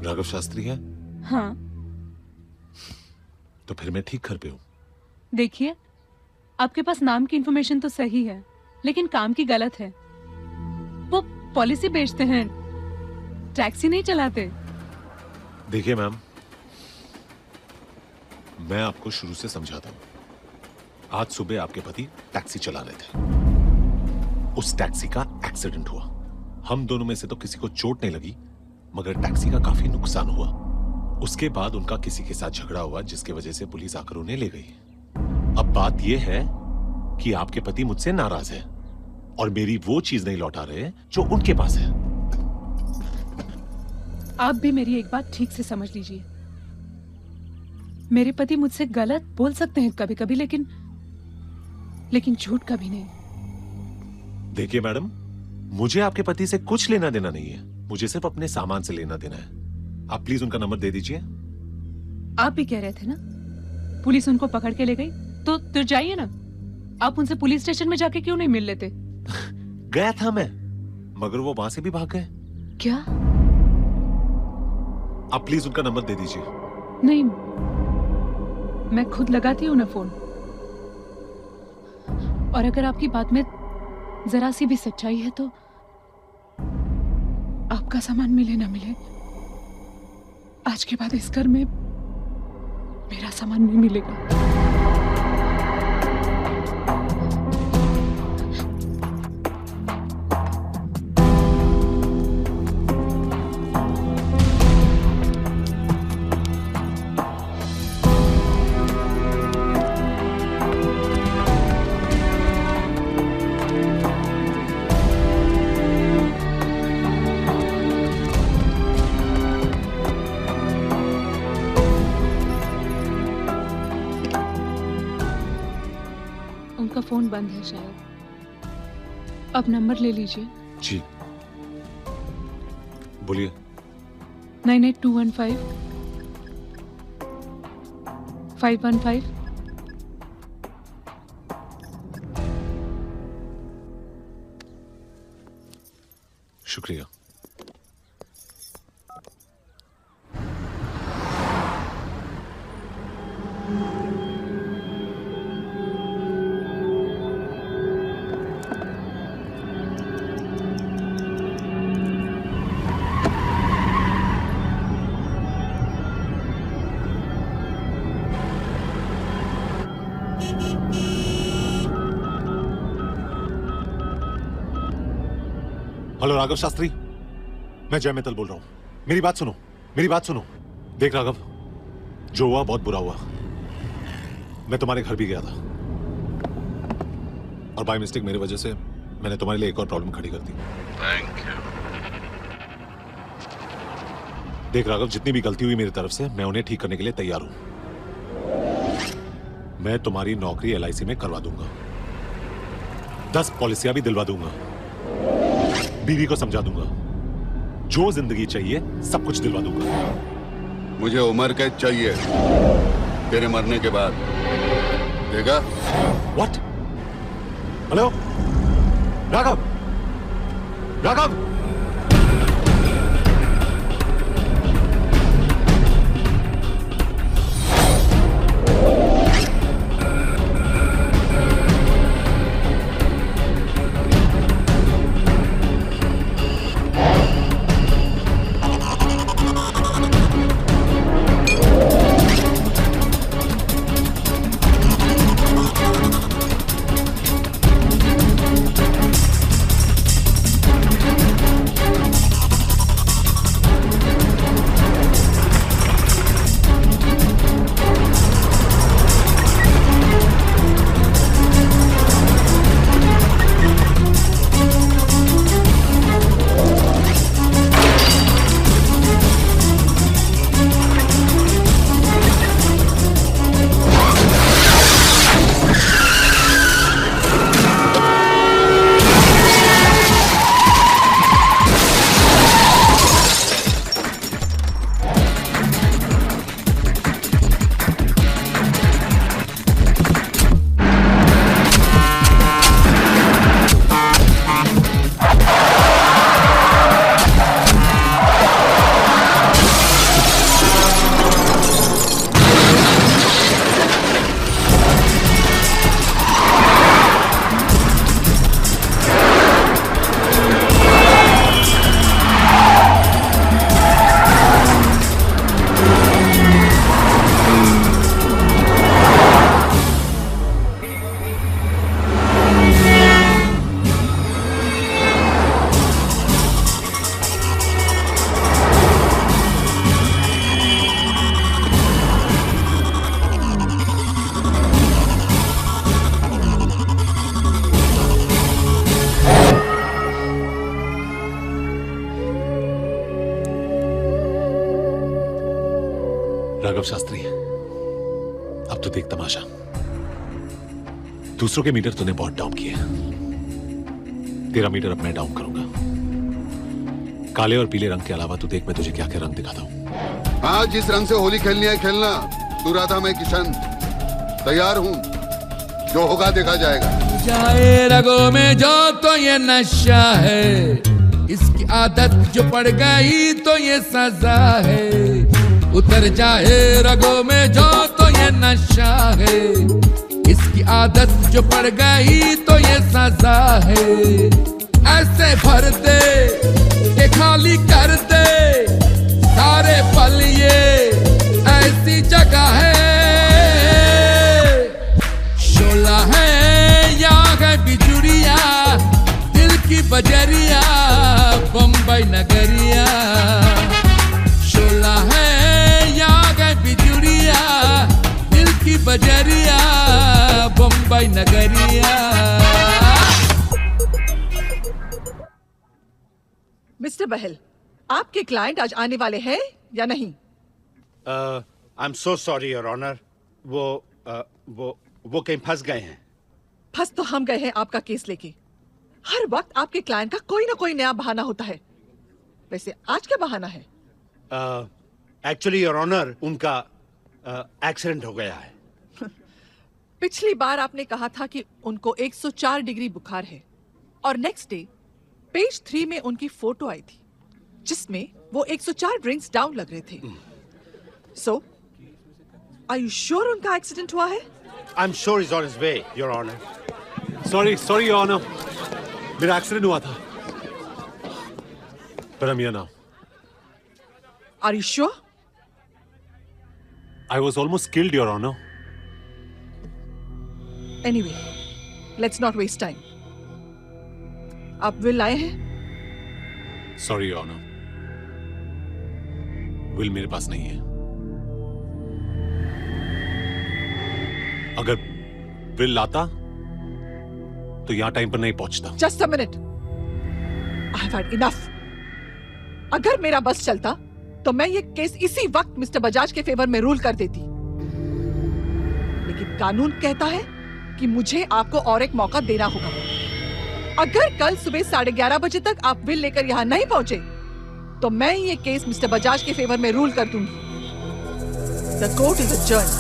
राघव शास्त्री है? हाँ। तो फिर मैं ठीक घर पे हूँ। देखिए, आपके पास नाम की इंफॉर्मेशन तो सही है, लेकिन काम की गलत है। वो पॉलिसी बेचते हैं, टैक्सी नहीं चलाते। देखिए मैम, मैं आपको शुरू से समझाता हूं। आज सुबह आपके पति टैक्सी चला रहे थे, उस टैक्सी का एक्सीडेंट हुआ। हम दोनों में से तो किसी को चोट नहीं लगी, मगर टैक्सी का काफी नुकसान हुआ। उसके बाद उनका किसी के साथ झगड़ा हुआ, जिसकी वजह से पुलिस आकर उन्हें ले गई। अब बात यह है कि आपके पति मुझसे नाराज है और मेरी वो चीज नहीं लौटा रहे जो उनके पास है। आप भी मेरी एक बात ठीक से समझ लीजिए। मेरे पति मुझसे गलत बोल सकते हैं कभी कभी, लेकिन झूठ कभी नहीं। देखिए मैडम, मुझे आपके पति से कुछ लेना देना नहीं है, मुझे सिर्फ अपने सामान से लेना देना है। आप प्लीज उनका नंबर दे दीजिए। आप भी कह रहे थे ना पुलिस उनको पकड़ के ले गई, तो जाइए ना, आप उनसे पुलिस स्टेशन में जाके क्यों नहीं मिल लेते? गया था मैं, मगर वो वहां से भी भाग गए। क्या? आप प्लीज उनका नंबर दे दीजिए। नहीं, मैं खुद लगाती हूँ ना फोन। और अगर आपकी बात में जरा सी भी सच्चाई है तो आपका सामान मिले ना मिले, आज के बाद इस घर में मेरा सामान नहीं मिलेगा। फोन बंद है शायद, अब नंबर ले लीजिए। जी बोलिए। 98215 515। शुक्रिया। हेलो राघव शास्त्री, मैं जय मित्तल बोल रहा हूं। मेरी बात सुनो, मेरी बात सुनो। देख राघव, जो हुआ बहुत बुरा हुआ। मैं तुम्हारे घर भी गया था और बाय मिस्टेक मेरी वजह से मैंने तुम्हारे लिए एक और प्रॉब्लम खड़ी कर दी। Thank you. देख राघव, जितनी भी गलती हुई मेरी तरफ से मैं उन्हें ठीक करने के लिए तैयार हूं। मैं तुम्हारी नौकरी LIC में करवा दूंगा, 10 पॉलिसियां भी दिलवा दूंगा, बीवी को समझा दूंगा, जो जिंदगी चाहिए सब कुछ दिलवा दूंगा। मुझे उम्र कैद चाहिए तेरे मरने के बाद, देगा? What? हेलो राघव, राघव, राघव शास्त्री, अब तो देख तमाशा। दूसरों के मीटर तूने बहुत डाउन किए, तेरा मीटर अब मैं डाउन करूंगा। काले और पीले रंग के अलावा तू देख मैं तुझे क्या क्या रंग दिखाता हूं। हाँ, जिस रंग से होली खेलनी है खेलना। तू राधा, मैं किशन, तैयार हूँ। जो होगा देखा जाएगा। जाए रगों में जो तो ये नशा है, इसकी आदत जो पड़ गई तो ये सजा है। उतर जाए रगों में जो तो ये नशा है, इसकी आदत जो पड़ गई तो ये सजा है। ऐसे भर दे के खाली कर दे सारे पल, ये ऐसी जगह है। शोला है या है बिजुरिया, दिल की बजरिया बम्बई नगरिया। शोला है या है बिजुरिया, दिल की बजरिया बम्बई नगरिया। मिस्टर बहल, आपके क्लाइंट आज आने वाले हैं या नहीं? I am so sorry your honour, वो कहीं फंस गए हैं। फंस तो हम गए हैं आपका केस लेके। हर वक्त आपके क्लाइंट का कोई ना कोई नया बहाना होता है। वैसे आज क्या बहाना है? एक्चुअली योर ऑनर, उनका एक्सीडेंट हो गया है। पिछली बार आपने कहा था कि उनको 104 डिग्री बुखार है और नेक्स्ट डे पेज 3 में उनकी फोटो आई थी जिसमें वो 104 ड्रिंक्स डाउन लग रहे थे। सो आर यू श्योर उनका एक्सीडेंट हुआ है? I am sure is on his way your honour. Sorry your honour, मेरा एक्सीडेंट हुआ था, but I'm here now. Are you sure? I was almost killed, Your Honor. Anyway, let's not waste time. आप will लाए हैं? Sorry, Your Honor. Will मेरे पास नहीं है। अगर विल लाता तो यहां टाइम पर नहीं पहुंचता। Just a minute. I have had enough. अगर मेरा बस चलता तो मैं ये केस इसी वक्त मिस्टर बजाज के फेवर में रूल कर देती, लेकिन कानून कहता है कि मुझे आपको और एक मौका देना होगा। अगर कल सुबह 11:30 बजे तक आप विल लेकर यहाँ नहीं पहुंचे तो मैं ये केस मिस्टर बजाज के फेवर में रूल कर दूंगी। The court is adjourned.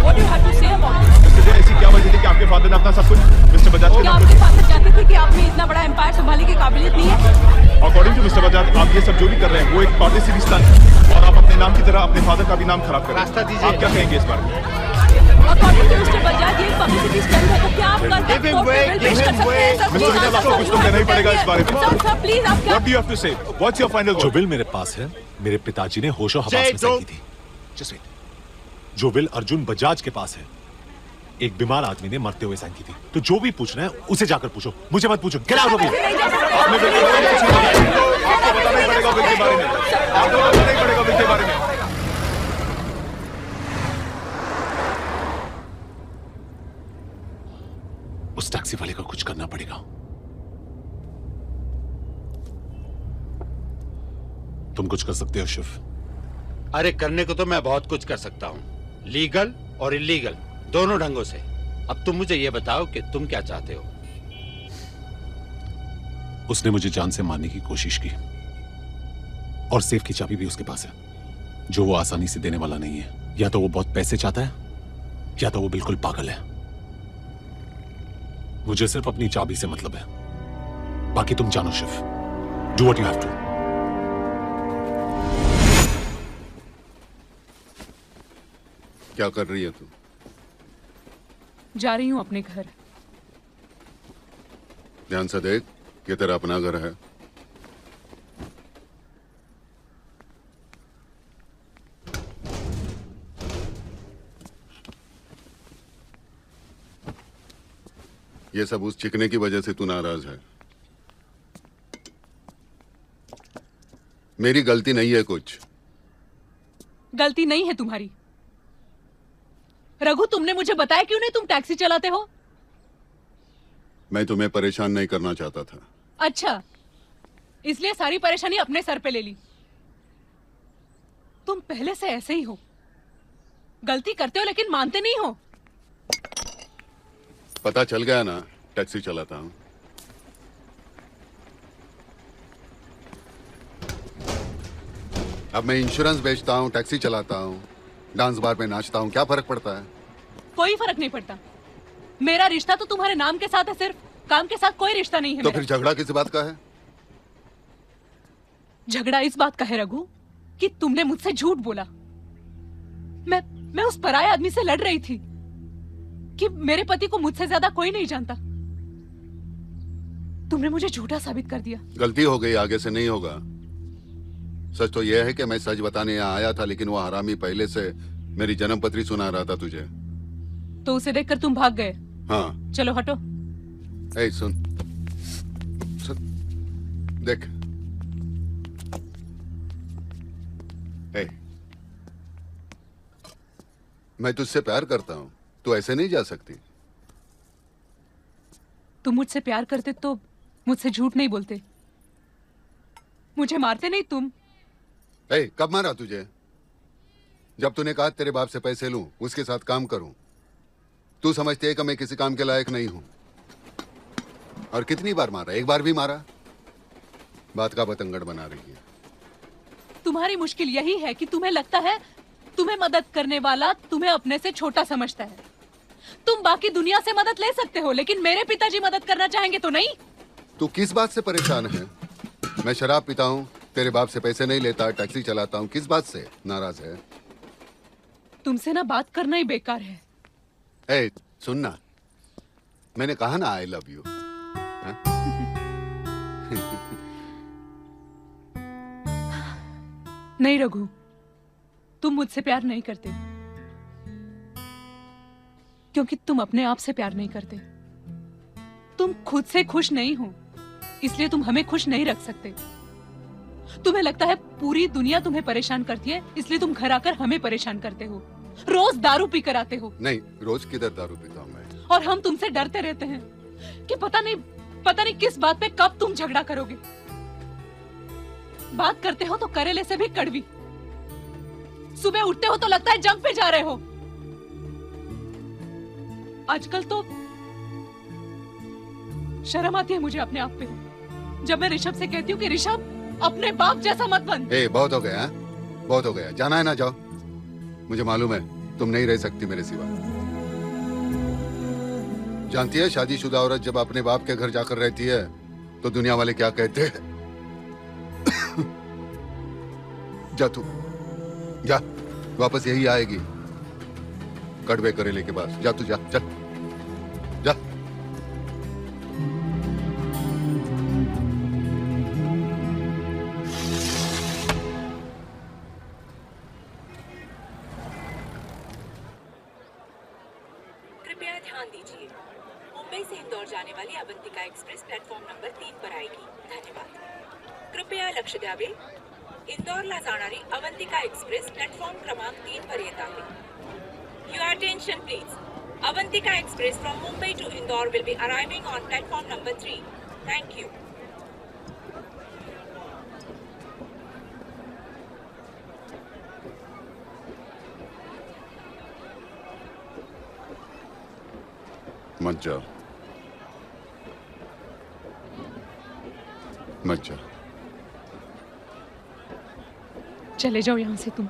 What do you have to say about it? ऐसी क्या वजह थी कि आपके फादर ने अपना सब कुछ मिस्टर बजाज के क्या नाम आपके फादर चाहते थे कि आप में इतना बड़ा एम्पायर संभालने की काबिलियत नहीं है? अकॉर्डिंग टू मिस्टर बजाज, आप ये सब जो भी कर रहे हैं वो एक पॉलिसी स्टंट है और आप अपने नाम की तरह अपने फादर का भी नाम खराब कर रहे हैं। आप क्या कहेंगे इस बारे में? According to Mr. बजाज, ये पब्लिसिटी स्टंट है, तो क्या आप कल तक कोर्ट में बिल पेश कर सकते हैं? मिस्टर बजाज, आपको कुछ तो कहना ही पड़ेगा इस बारे में। सर प्लीज आप क्या? What do you have to say? What's your final word? जो विल मेरे पास है, मेरे पिताजी ने होशो हवास में साइन की थी। Just wait. जो विल अर्जुन बजाज के पास है, एक बीमार आदमी ने मरते हुए साइन की थी। तो जो भी पूछना है उसे जाकर पूछो, मुझे मत पूछो। Get out of here. आपको बताना ही पड़ेगा विल के बारे में। आपको बताना ही पड़ेगा विल के बारे में। उस टैक्सी वाले को कुछ करना पड़ेगा। तुम कुछ कर सकते हो शिव? अरे करने को तो मैं बहुत कुछ कर सकता हूँ, लीगल और इलीगल दोनों ढंगों से। अब तुम मुझे ये बताओ कि तुम क्या चाहते हो? उसने मुझे जान से मारने की कोशिश की और सेफ की चाबी भी उसके पास है, जो वो आसानी से देने वाला नहीं है। या तो वो बहुत पैसे चाहता है या तो वो बिल्कुल पागल है। मुझे सिर्फ अपनी चाबी से मतलब है, बाकी तुम जानो Shiv. Do what you have to. क्या कर रही है तू? जा रही हूँ अपने घर। ध्यान से देख, ये तेरा अपना घर है। ये सब उस चिकने की वजह से तू नाराज है। मेरी गलती नहीं है कुछ। गलती नहीं है तुम्हारी। रघु, तुमने मुझे बताया क्यों नहीं तुम टैक्सी चलाते हो? मैं तुम्हें परेशान नहीं करना चाहता था। अच्छा, इसलिए सारी परेशानी अपने सर पे ले ली। तुम पहले से ऐसे ही हो। गलती करते हो लेकिन मानते नहीं हो। पता चल गया ना, टैक्सी चलाता हूँ। अब मैं इंश्योरेंस बेचता हूँ, टैक्सी चलाता हूँ, डांस बार में नाचता हूँ, क्या फर्क पड़ता है? कोई फर्क नहीं पड़ता। मेरा रिश्ता तो तुम्हारे नाम के साथ है, सिर्फ काम के साथ कोई रिश्ता नहीं है। तो फिर झगड़ा किस बात का है? झगड़ा इस बात का है रघु कि तुमने मुझसे झूठ बोला। मैं उस पराये आदमी से लड़ रही थी कि मेरे पति को मुझसे ज्यादा कोई नहीं जानता। तुमने मुझे झूठा साबित कर दिया। गलती हो गई, आगे से नहीं होगा। सच तो यह है कि मैं सच बताने यहाँ आया था, लेकिन वो हरामी पहले से मेरी जन्म पत्री सुना रहा था तुझे। तो उसे देखकर तुम भाग गए? हाँ। चलो हटो। ए सुन, देख। ए, मैं तुझसे प्यार करता हूँ, तू ऐसे नहीं जा सकती। तुम मुझसे प्यार करते तो मुझसे झूठ नहीं बोलते, मुझे मारते नहीं तुम। ए, कब मारा तुझे? जब तूने कहा तेरे बाप से पैसे लूं, उसके साथ काम करूं। तू समझती है कि मैं किसी काम के लायक नहीं हूं। और कितनी बार मारा? एक बार भी मारा? बात का बतंगड़ बना रही है। तुम्हारी मुश्किल यही है कि तुम्हें लगता है तुम्हें मदद करने वाला तुम्हें अपने से छोटा समझता है। तुम बाकी दुनिया से मदद ले सकते हो, लेकिन मेरे पिताजी मदद करना चाहेंगे तो नहीं। तू किस बात से परेशान है? मैं शराब पीता हूँ, तेरे बाप से पैसे नहीं लेता, टैक्सी चलाता हूँ, किस बात से नाराज है? तुमसे ना बात करना ही बेकार है। ए, सुनना, मैंने कहा ना आई लव यू। नहीं रघु, तुम मुझसे प्यार नहीं करते क्योंकि तुम अपने आप से प्यार नहीं करते। तुम खुद से खुश नहीं हो, इसलिए तुम हमें खुश नहीं रख सकते। तुम्हें लगता है पूरी दुनिया तुम्हें परेशान करती है, इसलिए तुम घर आकर हमें परेशान करते हो। रोज दारू पीकर आते हो। नहीं, रोज किधर दारू पीता हूँ मैं। और हम तुमसे डरते रहते हैं कि पता नहीं किस बात पे कब तुम झगड़ा करोगे। बात करते हो तो करेले से भी कड़वी। सुबह उठते हो तो लगता है जंग पे जा रहे हो। आजकल तो शर्म आती है मुझे अपने आप पे जब मैं ऋषभ से कहती हूँ कि ऋषभ अपने बाप जैसा मत बन। ए, बहुत हो गया, बहुत हो गया। जाना है ना, जाओ। मुझे मालूम है तुम नहीं रह सकती मेरे सिवा। जानती है शादीशुदा औरत जब अपने बाप के घर जाकर रहती है तो दुनिया वाले क्या कहते हैं? जा तू, जा, वापस यही आएगी कड़वे करेले के पास। जा तू, जा, चल, जा। कृपया ध्यान दीजिए, मुंबई से इंदौर जाने वाली अवंतिका एक्सप्रेस प्लेटफॉर्म नंबर 3 पर आएगी। धन्यवाद। कृपया लक्ष द्यावे, इंदौरला जाणारी अवंतिका एक्सप्रेस प्लॅटफॉर्म क्रमांक 3 पर येत आहे. Your attention please. Avantika Express from Mumbai to Indore will be arriving on platform number 3. Thank you. मत जाओ, मत जाओ। चले जाओ यहाँ से तुम।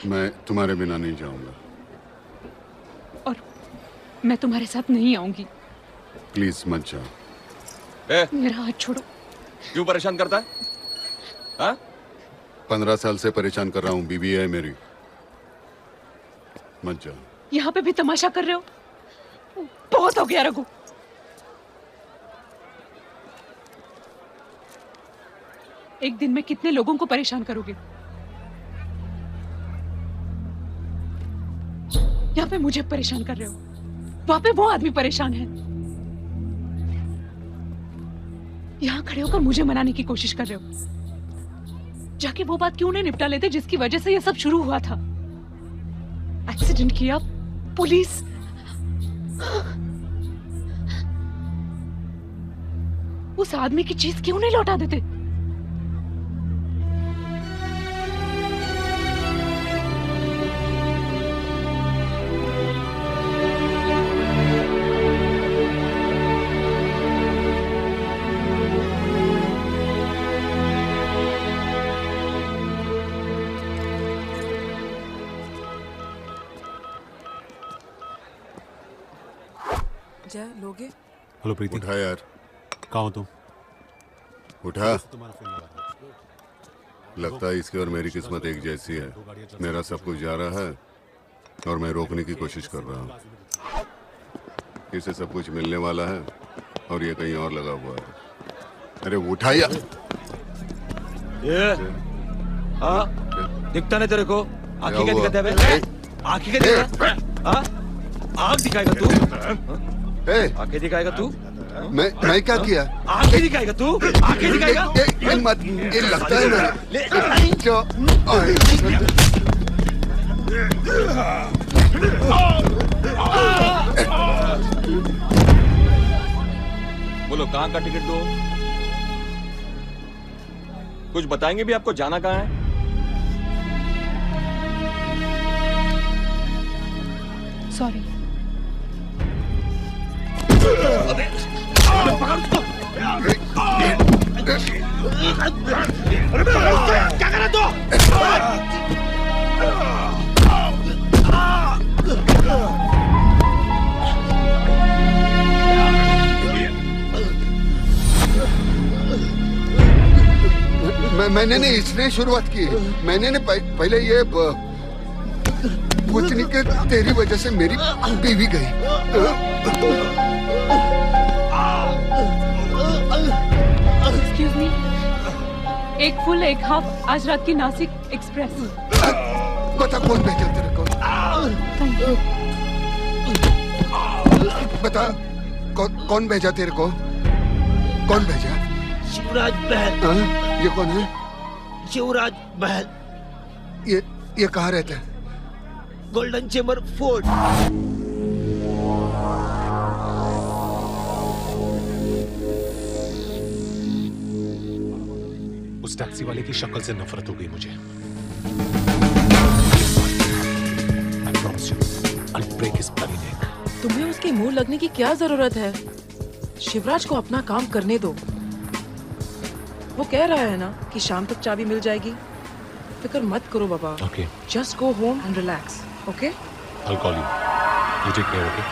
मैं तुम्हारे बिना नहीं जाऊंगा। और मैं तुम्हारे साथ नहीं आऊंगी। प्लीज मत जाओ। मेरा हाथ छोड़ो। क्यों परेशान करता है? हाँ? 15 साल से परेशान कर रहा हूँ, बीवी है मेरी। मत जाओ। यहाँ पे भी तमाशा कर रहे हो? बहुत हो गया रघु। एक दिन में कितने लोगों को परेशान करोगे? यहाँ पे मुझे परेशान कर रहे हो, वहां पे वो आदमी परेशान है। यहाँ खड़े होकर मुझे मनाने की कोशिश कर रहे हो। जाके वो बात क्यों नहीं निपटा लेते जिसकी वजह से ये सब शुरू हुआ था? एक्सीडेंट किया, पुलिस। उस आदमी की चीज क्यों नहीं लौटा देते? जय लोगे? हेलो प्रीति। उठा यार। कहाँ हो तुम? उठा। लगता है इसकी और मेरी किस्मत एक जैसी है। मेरा सब कुछ जा रहा है और मैं रोकने की कोशिश कर रहा हूँ। इसे सब कुछ मिलने वाला है और ये कहीं और लगा हुआ है। अरे उठा यार। ये दिखता नहीं तेरे को? आंखें क्या दिखाता है बे? आंखें क्या दिखाता है? आंख दिखाएगा तू? आंखें दिखाएगा तू? मैं क्या किया? आंखें दिखाएगा तू? आंखें दिखाएगा? मत, ये लगता है बोलो कहाँ का टिकट दो? कुछ बताएंगे भी आपको जाना कहाँ है? सॉरी। क्या कर रहा तू? मैंने ने इसने शुरुआत की। मैंने ने पहले ये पूछने के तेरी वजह से मेरी बीवी गई। एक्सक्यूज मी, एक फुल एक हाफ आज रात की नासिक एक्सप्रेस। बता कौन भेजा तेरे को? Thank you. बता कौन भेजा तेरे को? कौन भेजा? शिवराज बहल। ये कौन है? शिवराज बहल। ये कहाँ रहता है? Golden chamber fort. उस टैक्सी वाले की शक्ल से नफरत हो गई मुझे। I promise you, I'll break his bloody neck. तुम्हें उसके मुंह लगने की क्या जरूरत है? शिवराज को अपना काम करने दो। वो कह रहा है ना कि शाम तक चाबी मिल जाएगी। फिक्र मत करो बाबा। Okay. Just go home and relax. Okay? I'll call you. You take care, okay?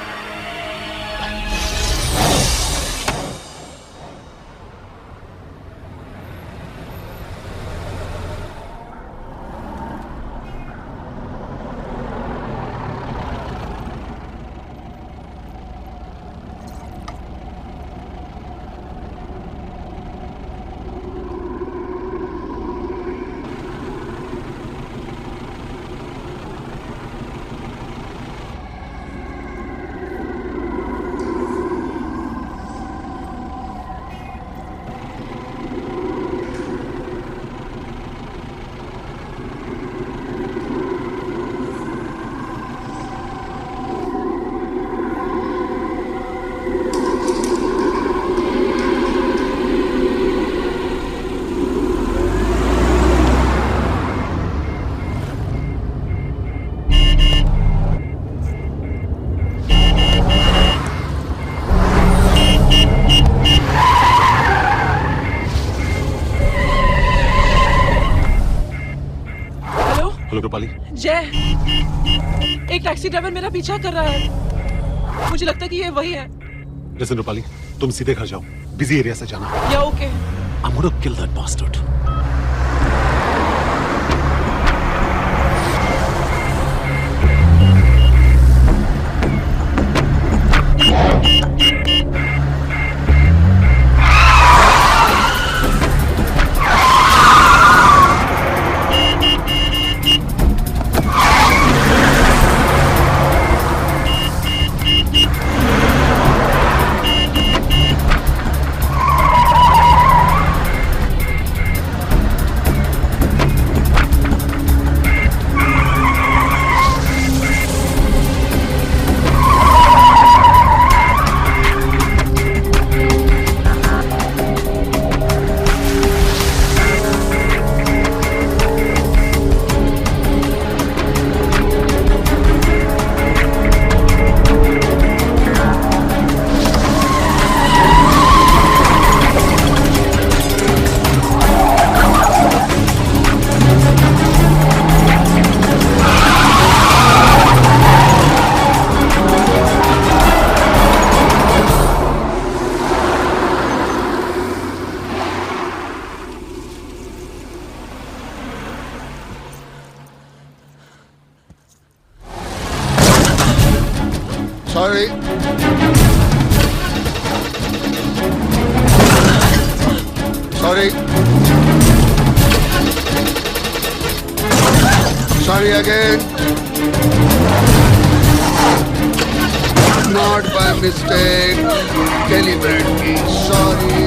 जय, एक टैक्सी ड्राइवर मेरा पीछा कर रहा है। मुझे लगता है कि ये वही है। Listen, रूपाली, तुम सीधे घर जाओ। बिजी एरिया से जाना। या okay. I'm gonna kill that bastard. Sorry. Sorry. Sorry again. Not by mistake. Deliberately. Sorry.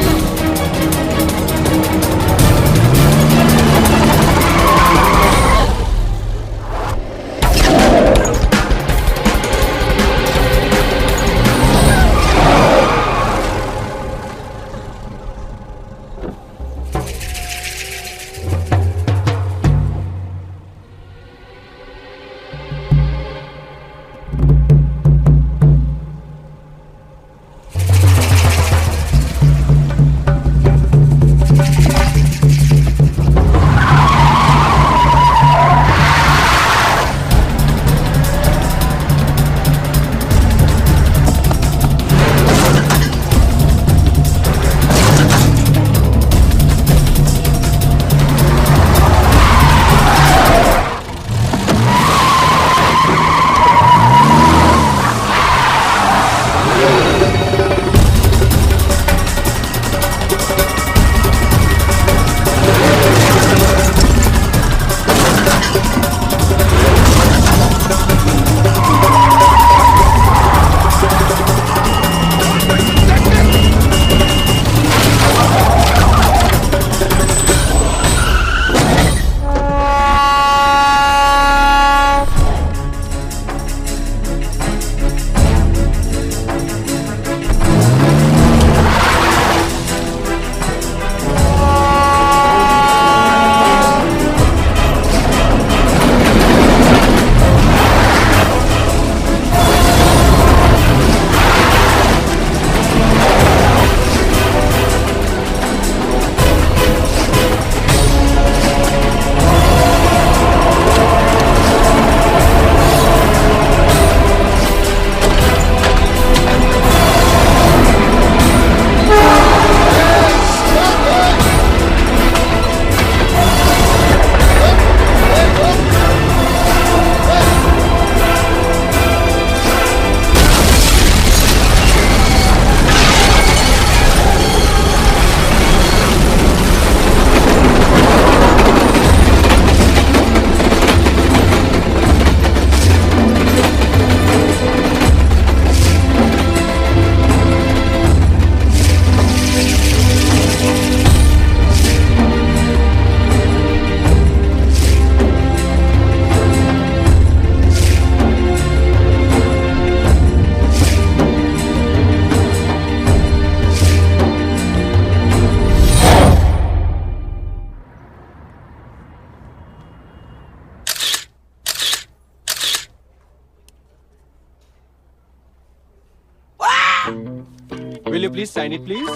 Will you please sign it, please?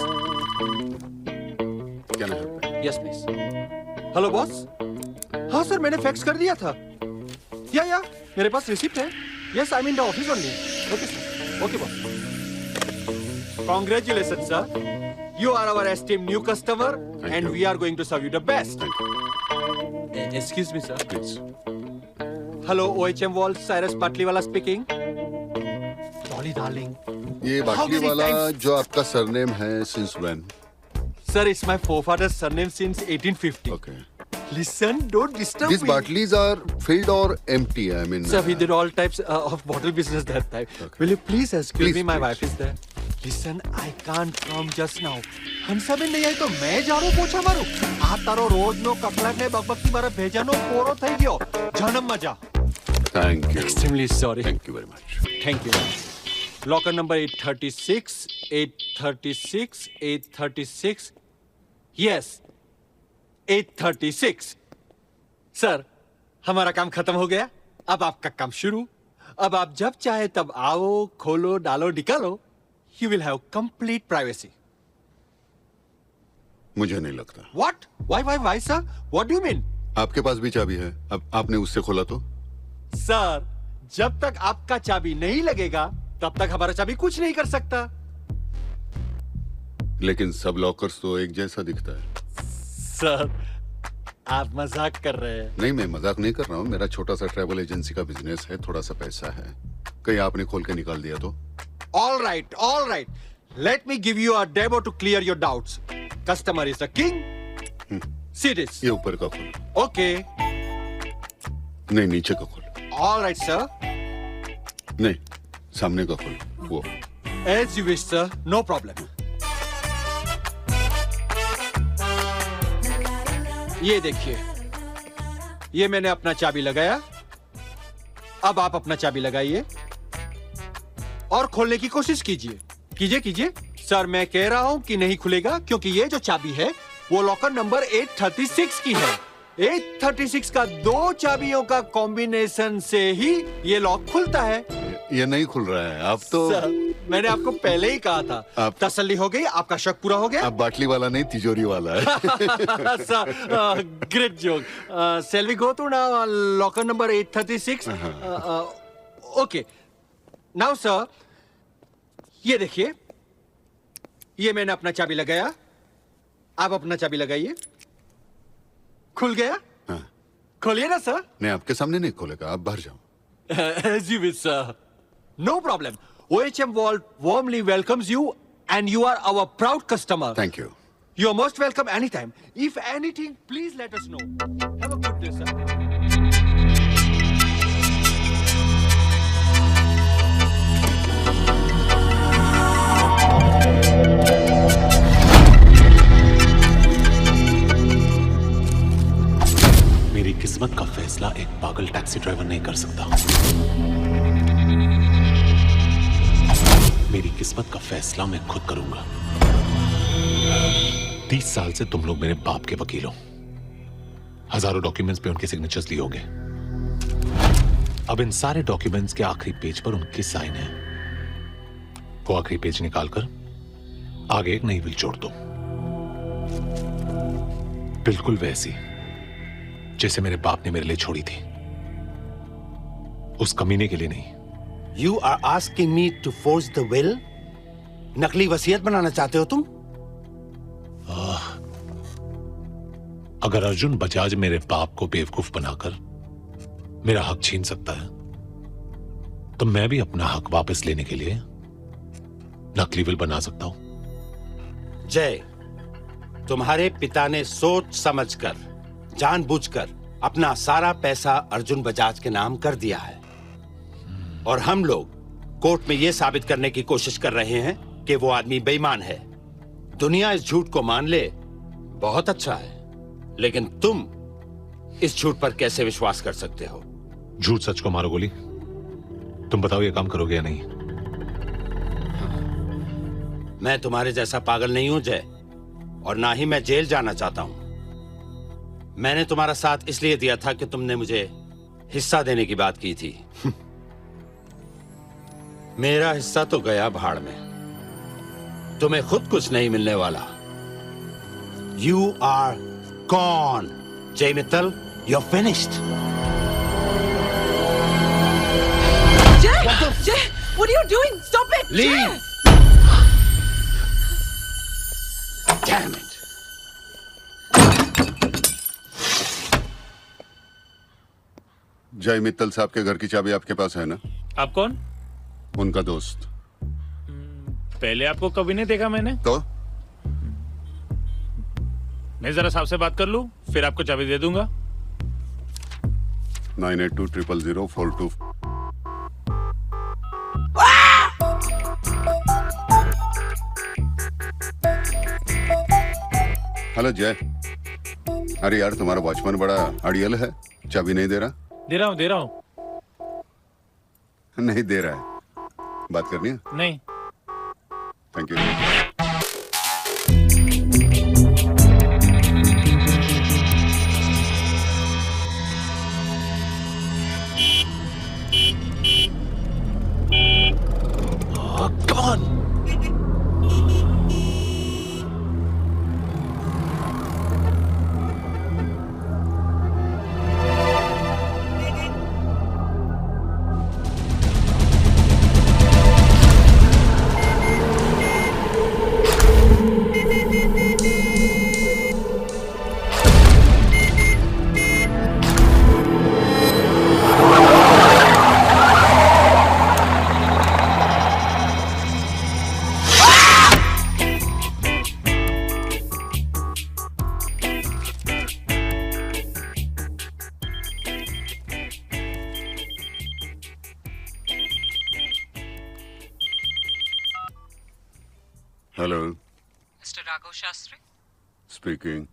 Can I help you? Yes, please. Hello boss. हाँ sir, मैंने fax कर दिया था। या मेरे पास receipt है। Yes, I mean the office only. Okay sir, okay boss. Congratulations, sir. You are our esteemed new customer, and we are going to serve you the best. Excuse me, sir. Please. Hello, OHM Wall, Cyrus Patliwala speaking. Dolly, darling. ये बाटली वाला जो आपका surname है since when? Sir, it's my forefather's surname since 1850. Okay. Listen, don't disturb These me. bottles are filled or empty? I mean. Sir, we did all types of bottle business that time. Okay. Will you please excuse Please, me? My please. wife is there. Listen, I can't come just now. Hansaben નહીં આવી તો મેં જાડો પોછા મારું. આ તારો રોજનો કકળાટ ને બકબકથી મારા ભેજાનો પોરો થઈ ગયો. જન્મમાં જા. Thank you. Extremely sorry. Thank you very much. Thank you. Locker number 836, 836, 836. Yes, 836. Sir, हमारा काम खत्म हो गया. अब आपका काम शुरू. अब आप जब चाहे तब आओ, खोलो, डालो, निकालो. You will have complete privacy. मुझे नहीं लगता. What? Why, sir? What do you mean? आपके पास भी चाबी है. अब आपने उससे खोला तो? सर, जब तक आपका चाबी नहीं लगेगा, तब तक हमारा चाबी कुछ नहीं कर सकता. लेकिन सब लॉकर्स तो एक जैसा दिखता है. सर, आप मजाक कर रहे हैं. नहीं, मैं मजाक नहीं कर रहा हूँ. मेरा छोटा सा ट्रैवल एजेंसी का बिजनेस है, थोड़ा सा पैसा है. कहीं आपने खोल के निकाल दिया तो? All right. Let me give you a demo to clear your doubts. Customer is the king. See this. ये ऊपर का खोल। Okay. नहीं, नीचे का खोल। All right, sir. नहीं, सामने का खोल। वो। As you wish, sir. No problem. ये देखिए, ये मैंने अपना चाबी लगाया। अब आप अपना चाबी लगाइए और खोलने की कोशिश कीजिए। कीजिए। सर, मैं कह रहा हूं कि नहीं खुलेगा, क्योंकि ये जो चाबी है वो लॉकर नंबर 836 की है। 836 का 2 चाबियों का कॉम्बिनेशन से ही ये लॉक खुलता है। ये नहीं खुल रहा है। आप तो सर, मैंने आपको पहले ही कहा था। तसल्ली हो गई? आपका शक पूरा हो गया? आप बाटली वाला नहीं, तिजोरी वाला है। Sir, great joke. Shall we go to now locker number 836? Okay. Now, sir, ये देखिए, ये मैंने अपना चाबी लगाया। आप अपना चाबी लगाइए। खुल गया? खोलिए ना सर। नहीं, आपके सामने नहीं खोलेगा, आप बाहर जाओ। As you wish, sir. No problem. OHM Vault warmly welcomes you, and you are our proud customer. Thank you. You are most welcome anytime. If anything, please let us know. Have a good day, sir. मेरी किस्मत का फैसला एक पागल taxi driver नहीं कर सकता। मेरी किस्मत का फैसला मैं खुद करूंगा। 30 साल से तुम लोग मेरे बाप के वकील हो। हजारों डॉक्यूमेंट्स पे उनके सिग्नेचर्स लिए होंगे। अब इन सारे डॉक्यूमेंट्स के आखिरी पेज पर उनकी साइन है। वो आखिरी पेज निकालकर आगे एक नई विल जोड़ दो, बिल्कुल वैसी जैसे मेरे बाप ने मेरे लिए छोड़ी थी। उस कमीने के लिए नहीं। You are asking me to forge the will? नकली वसीयत बनाना चाहते हो तुम? अगर अर्जुन बजाज मेरे बाप को बेवकूफ बनाकर मेरा हक छीन सकता है, तो मैं भी अपना हक वापस लेने के लिए नकली विल बना सकता हूं। जय, तुम्हारे पिता ने सोच समझकर, जानबूझकर अपना सारा पैसा अर्जुन बजाज के नाम कर दिया है, और हम लोग कोर्ट में यह साबित करने की कोशिश कर रहे हैं कि वो आदमी बेईमान है। दुनिया इस झूठ को मान ले, बहुत अच्छा है, लेकिन तुम इस झूठ पर कैसे विश्वास कर सकते हो? झूठ सच को मारो गोली। तुम बताओ, ये काम करोगे या नहीं? मैं तुम्हारे जैसा पागल नहीं हूं जय, और ना ही मैं जेल जाना चाहता हूं। मैंने तुम्हारा साथ इसलिए दिया था कि तुमने मुझे हिस्सा देने की बात की थी। मेरा हिस्सा तो गया भाड़ में। तुम्हें खुद कुछ नहीं मिलने वाला। You are gone, जय Mittal. You're finished. Jay, what are you doing? Stop it! Leave. Damn it. जय मित्तल साहब के घर की चाबी आपके पास है ना? आप कौन? उनका दोस्त। पहले आपको कभी नहीं देखा मैंने। तो मैं जरा साहब से बात कर लूं, फिर आपको चाबी दे दूंगा। 98200042। हेलो जय। अरे यार, तुम्हारा वॉचमैन बड़ा अड़ियल है, चाबी नहीं दे रहा। दे रहा हूं। नहीं दे रहा है। बात करनी है? नहीं। Thank you. Come on. Hello, mister Raghav Shastri, speaking.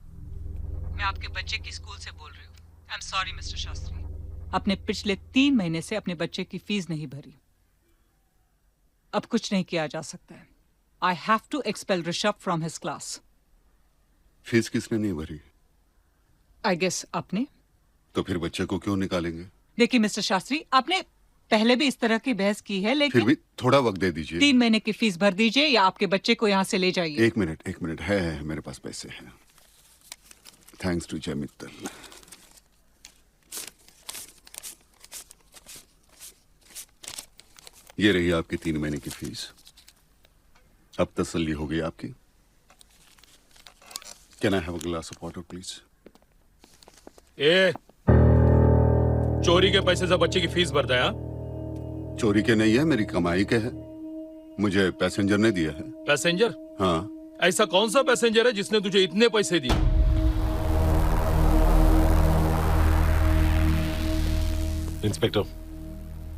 मैं आपके बच्चे की स्कूल से बोल रही हूँ। I am sorry mister Shastri, आपने पिछले 3 महीने से अपने बच्चे की फीस नहीं भरी। अब कुछ नहीं किया जा सकता है। I have to expel Rishabh from his class. Fees किसने नहीं भरी? आई गेस आपने। तो फिर बच्चे को क्यों निकालेंगे? देखिए मिस्टर शास्त्री, आपने पहले भी इस तरह की बहस की है, लेकिन फिर भी थोड़ा वक्त दे दीजिए। 3 महीने की फीस भर दीजिए या आपके बच्चे को यहाँ से ले जाइए। एक मिनट है मेरे पास पैसे हैं। थैंक्स टू जय मित्तल। ये रही आपकी 3 महीने की फीस। अब तसल्ली हो गई आपकी। Can I have a glass of water please? ए, चोरी के पैसे से बच्चे की फीस भरता है? चोरी के नहीं है, मेरी कमाई के है। मुझे पैसेंजर ने दिया है। पैसेंजर? हाँ। ऐसा कौन सा पैसेंजर है जिसने तुझे इतने पैसे दिए? इंस्पेक्टर,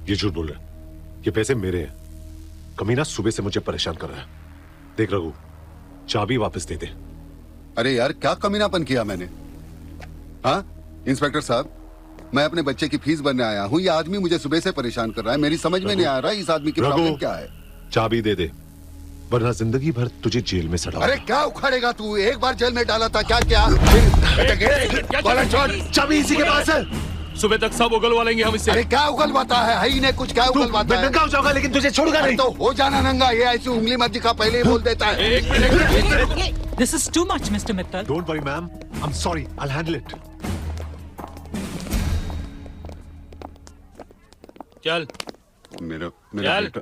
ये झूठ बोल रहा है। ये पैसे मेरे हैं। कमीना सुबह से मुझे परेशान कर रहा है। देख रघु, चाबी वापस दे दे। अरे यार, क्या कमीनापन किया मैंने? हाँ इंस्पेक्टर साहब, मैं अपने बच्चे की फीस भरने आया हूँ। ये आदमी मुझे सुबह से परेशान कर रहा है। मेरी समझ में नहीं आ रहा इस आदमी की प्रॉब्लम क्या है। चाबी दे दे, वरना जिंदगी भर तुझे जेल में सड़ा। अरे क्या उखाड़ेगा तू? एक बार जेल में डाला था, क्या क्या? चाबी इसी के पास है। सुबह तक सब उगलवा लेंगे हम इससे। अरे क्या उगलवाता है ही नहीं कुछ। क्या उगलवाता है? नंगा हो जाऊंगा लेकिन तुझे छोड़ूंगा नहीं। तो हो जाना नंगा। ये ऐसी उंगली मत दिखा, पहले ही बोल देता है। This is too much, Mr. Mittal. Don't worry, ma'am. I'm sorry. I'll handle it. चल। मेरा चल। बेटा।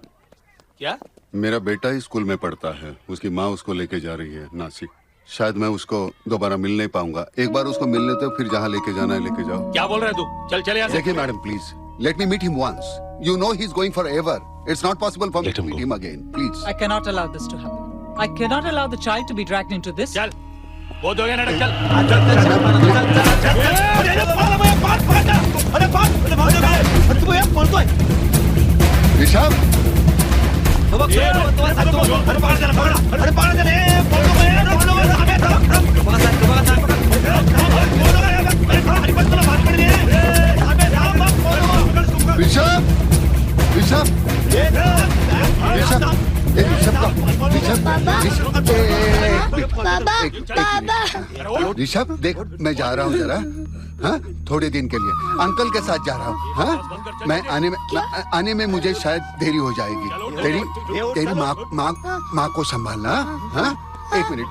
क्या? मेरा बेटा ही स्कूल में पढ़ता है। उसकी माँ उसको लेके जा रही है नासिक। शायद मैं उसको दोबारा मिल नहीं पाऊंगा। एक बार उसको मिलने दो, फिर जहाँ लेके जाना है लेके जाओ। क्या बोल रहा है तू? चल चल यहाँ से। देखिए madam, please let me meet him once. You know he's going forever. It's not possible for me to meet him again. Please. I cannot allow this to happen. I cannot allow the child to be dragged into this. चल, बहुत हो गया नाटक, चल। ऋषभ, ऋषभ देख, मैं जा रहा हूँ जरा, हाँ थोड़े दिन के लिए अंकल के साथ जा रहा हूँ। हाँ मैं आने में मुझे शायद देरी हो जाएगी। तेरी माँ को संभालना। हाँ एक मिनट।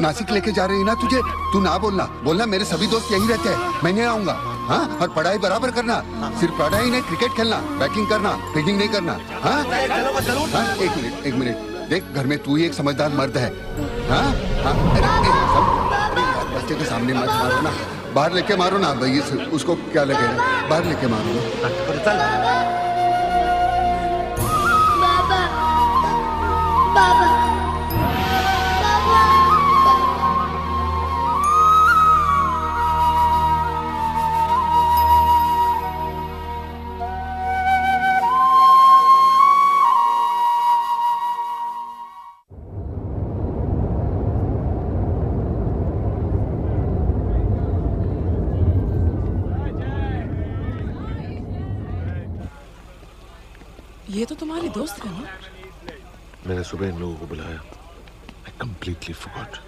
नासिक लेके जा रही है ना तुझे? तू ना बोलना मेरे सभी दोस्त यहीं रहते हैं, मैं नहीं आऊंगा। हाँ और पढ़ाई बराबर करना। सिर्फ पढ़ाई नहीं, क्रिकेट खेलना, बैटिंग करना, फील्डिंग नहीं करना। हाँ एक मिनट देख, घर में तू ही एक समझदार मर्द है। हाँ बच्चे के सामने मत मारो ना, बाहर लेके मारो ना भाई, उसको क्या लगेगा? बाहर लेके मारो ना। ये तो तुम्हारी दोस्त है ना? मैंने सुबह इन लोगों को बुलाया। I completely forgot.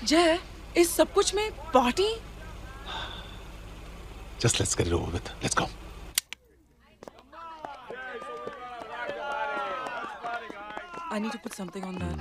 जय, इस सब कुछ में party? Just let's get it over with. Let's go. I need to put something on that.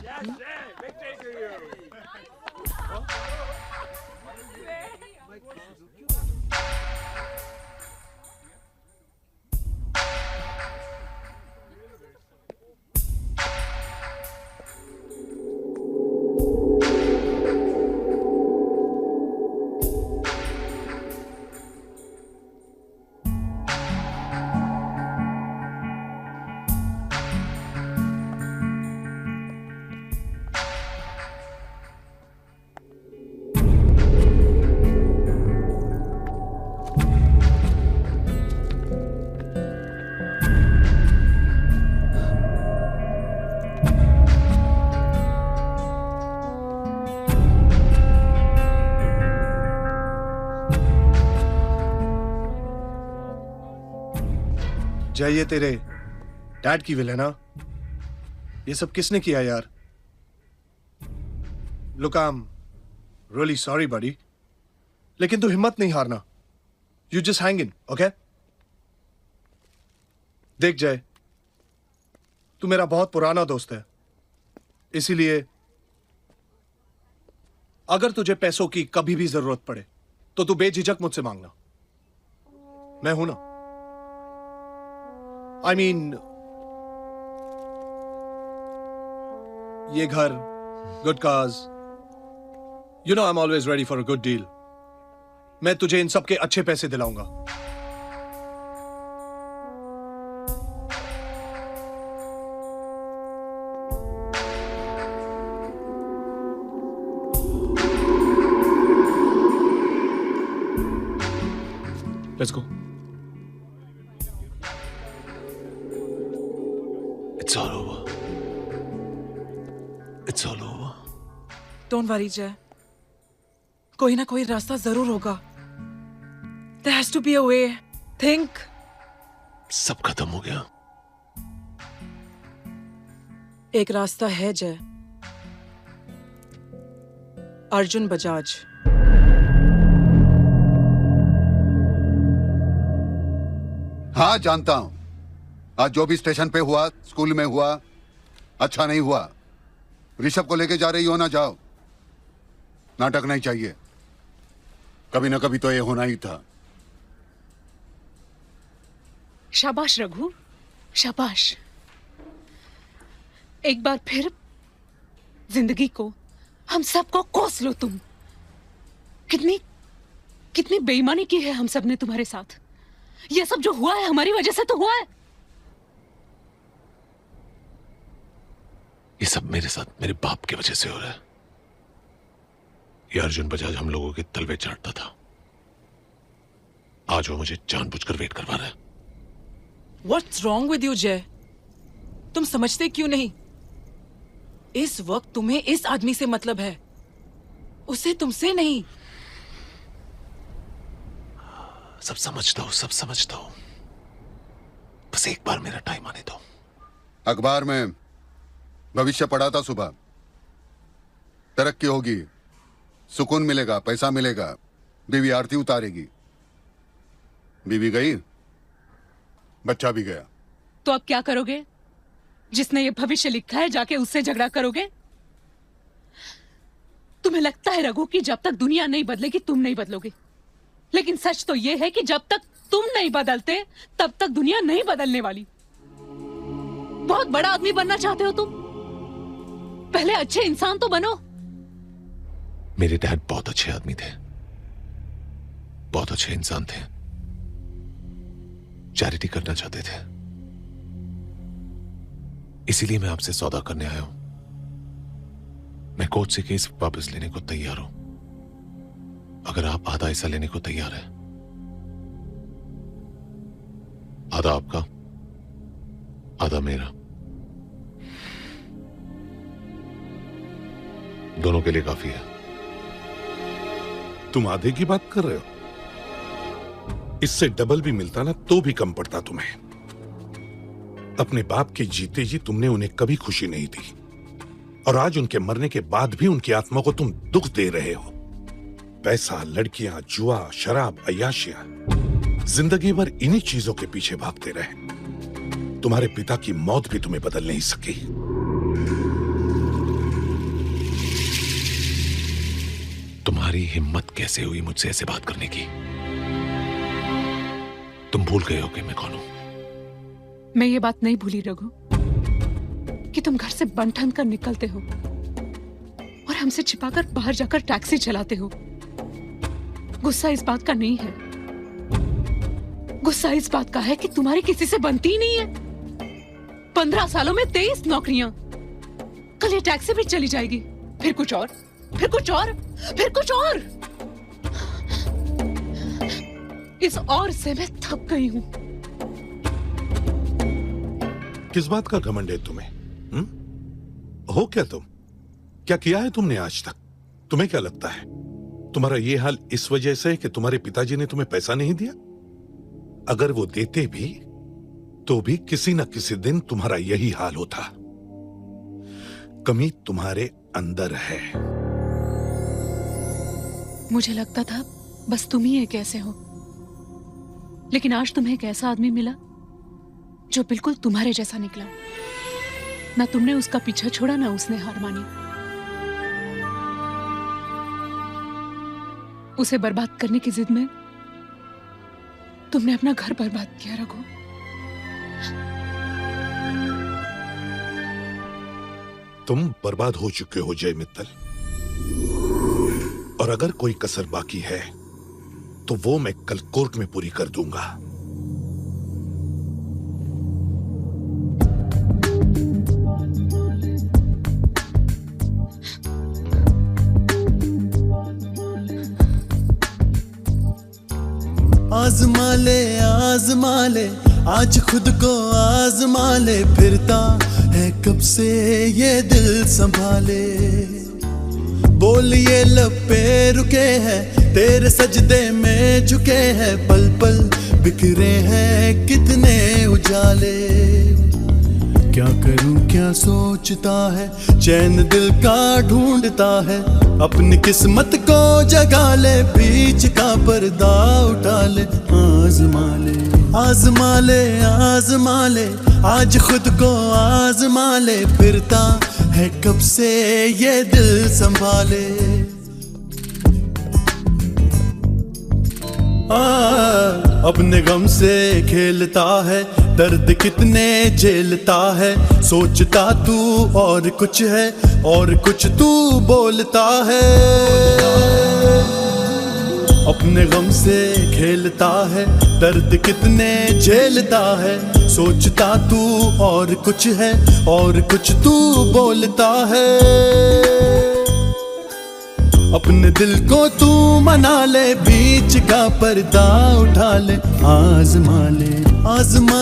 जय, ये तेरे डैड की विल है ना? ये सब किसने किया यार? Look, I am really sorry buddy, लेकिन तू हिम्मत नहीं हारना। You just hang in, okay? देख जय, तू मेरा बहुत पुराना दोस्त है, इसीलिए अगर तुझे पैसों की कभी भी जरूरत पड़े तो तू बेझिझक मुझसे मांगना। मैं हूं ना। I mean, ये घर, good cars, you know I am always ready for a good deal. मैं तुझे इन सब के अच्छे पैसे दिलाऊंगा। Let's go. It's all over. It's all over. Don't worry, जय। कोई ना कोई रास्ता जरूर होगा। There has to be a way. Think. सब खत्म हो गया। एक रास्ता है जय। अर्जुन बजाज। हाँ जानता हूं। आज जो भी स्टेशन पे हुआ, स्कूल में हुआ, अच्छा नहीं हुआ। ऋषभ को लेके जा रही हो ना, जाओ। नाटक नहीं चाहिए। कभी ना कभी तो ये होना ही था। शाबाश रघु, शाबाश। एक बार फिर जिंदगी को, हम सबको कोस लो तुम। कितनी बेईमानी की है हम सब ने तुम्हारे साथ। ये सब जो हुआ है हमारी वजह से तो हुआ है। ये सब मेरे साथ मेरे बाप की वजह से हो रहा है। ये अर्जुन बजाज हम लोगों के तलवे चाटता था। आज वो मुझे जानबूझकर वेट करवा रहा है। What's wrong with you, जय? तुम समझते क्यों नहीं? इस वक्त तुम्हें इस आदमी से मतलब है, उसे तुमसे नहीं। सब समझता हूं, सब समझता हूं। बस एक बार मेरा टाइम आने दो। अखबार में भविष्य पढ़ा था सुबह। तरक्की होगी, सुकून मिलेगा, पैसा मिलेगा, बीवी आरती उतारेगी। बीवी गई, बच्चा भी गया। तो अब क्या करोगे? जिसने ये भविष्य लिखा है जाके उससे झगड़ा करोगे? तुम्हें लगता है रघु कि जब तक दुनिया नहीं बदलेगी तुम नहीं बदलोगे, लेकिन सच तो यह है कि जब तक तुम नहीं बदलते तब तक दुनिया नहीं बदलने वाली। बहुत बड़ा आदमी बनना चाहते हो तुम? पहले अच्छे इंसान तो बनो। मेरे डैड बहुत अच्छे आदमी थे, बहुत अच्छे इंसान थे, चैरिटी करना चाहते थे। इसीलिए मैं आपसे सौदा करने आया हूं। मैं कोर्ट से केस वापस लेने को तैयार हूं, अगर आप आधा हिस्सा लेने को तैयार है। आधा आपका, आधा मेरा। दोनों के लिए काफी है। तुम आधे की बात कर रहे हो? इससे डबल भी मिलता ना तो भी कम पड़ता तुम्हें। अपने बाप के जीते जी तुमने उन्हें कभी खुशी नहीं दी, और आज उनके मरने के बाद भी उनकी आत्मा को तुम दुख दे रहे हो। पैसा, लड़कियां, जुआ, शराब, अय्याशियां, जिंदगी भर इन्हीं चीजों के पीछे भागते रहे। तुम्हारे पिता की मौत भी तुम्हें बदल नहीं सकी। तुम्हारी हिम्मत कैसे हुई मुझसे ऐसे बात करने की? तुम भूल गए हो कि मैं कौन हूं? मैं ये बात नहीं भूली रघु कि तुम घर से बन ठन कर निकलते हो और हमसे छिपाकर बाहर जाकर टैक्सी चलाते हो। गुस्सा इस बात का नहीं है, गुस्सा इस बात का है कि तुम्हारी किसी से बनती नहीं है। 15 सालों में 23 नौकरियां, कल ये टैक्सी भी चली जाएगी, फिर कुछ और, फिर कुछ और, फिर कुछ और। इस और से मैं थक गई हूं। किस बात का घमंड है तुम्हें? हो क्या तुम? क्या किया है तुमने आज तक? तुम्हें क्या लगता है तुम्हारा ये हाल इस वजह से है कि तुम्हारे पिताजी ने तुम्हें पैसा नहीं दिया? अगर वो देते भी तो भी किसी न किसी दिन तुम्हारा यही हाल होता। कमी तुम्हारे अंदर है। मुझे लगता था बस तुम ही एक ऐसे हो, लेकिन आज तुम्हें एक ऐसा आदमी मिला जो बिल्कुल तुम्हारे जैसा निकला। ना तुमने उसका पीछा छोड़ा, ना उसने हार मानी। उसे बर्बाद करने की जिद में तुमने अपना घर बर्बाद किया रघु। तुम बर्बाद हो चुके हो जय मित्तल, और अगर कोई कसर बाकी है तो वो मैं कल कोर्ट में पूरी कर दूंगा। आजमा ले आज खुद को आजमा ले, फिरता है कब से ये दिल संभाले। बोल ये लब पे रुके हैं, तेरे सजदे में झुके हैं, पल पल बिखरे हैं कितने उजाले। क्या करूं क्या सोचता है, चैन दिल का ढूंढता है, अपनी किस्मत को जगा ले, बीच का पर्दा उठा ले। आजमा ले आज खुद को आजमा ले, फिरता है कब से ये दिल संभाले। अपने गम से खेलता है, दर्द कितने झेलता है, सोचता तू और कुछ है और कुछ तू बोलता है। अपने गम से खेलता है, दर्द कितने झेलता है, सोचता तू और कुछ है और कुछ तू बोलता है। अपने दिल को तू मना ले, बीच का पर्दा उठा ले। आजमा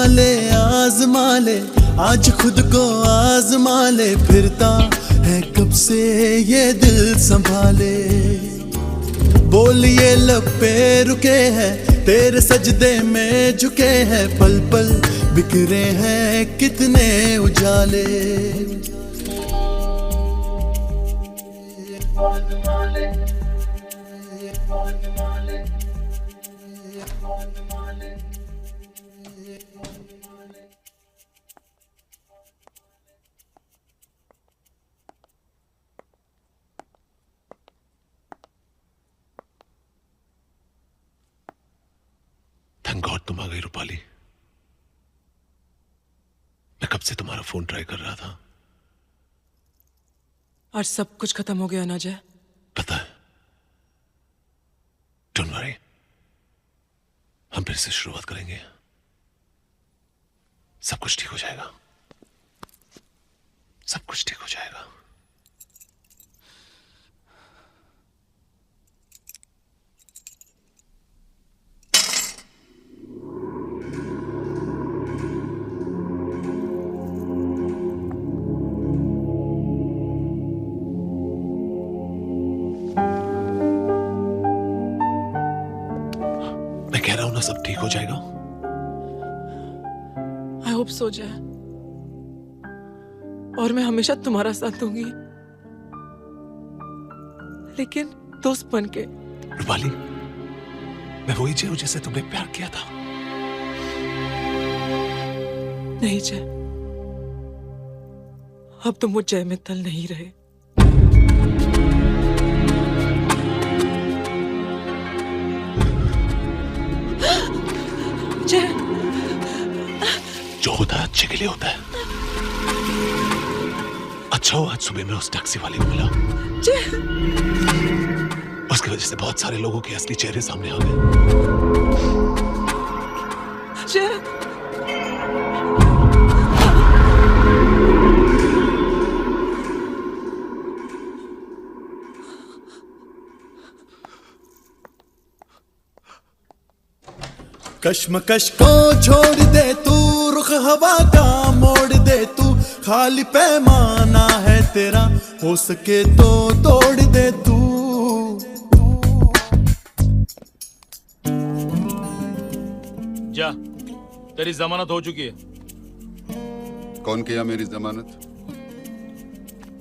ले आज खुद को आजमा ले, फिरता है कब से ये दिल संभाले। बोल ये लब पे रुके हैं, तेरे सजदे में झुके हैं, पल पल बिखरे हैं कितने उजाले। थैंक गॉड तुम आ गई रूपाली। मैं कब से तुम्हारा फोन ट्राई कर रहा था। आज सब कुछ खत्म हो गया ना जय। पता है, डोंट वरी, हम फिर से शुरुआत करेंगे। सब कुछ ठीक हो जाएगा, सब कुछ ठीक हो जाएगा। सब ठीक हो जाएगा। आई होप सो जय, और मैं हमेशा तुम्हारा साथ दूंगी, लेकिन दोस्त बन के। रूपाली, मैं वही जय हूं जिससे तुमने प्यार किया था। नहीं जय, अब तुम वो जय मित्तल नहीं रहे। जो होता है अच्छे के लिए होता है। अच्छा हो आज सुबह में उस टैक्सी वाले को मिला, उसकी वजह से बहुत सारे लोगों के असली चेहरे सामने आ गए। कश्मकश को छोड़ दे तू, रुख हवा का मोड़ दे तू, खाली पैमाना है तेरा, हो सके तो तोड़ दे तू। जा, तेरी जमानत हो चुकी है। कौन किया मेरी जमानत?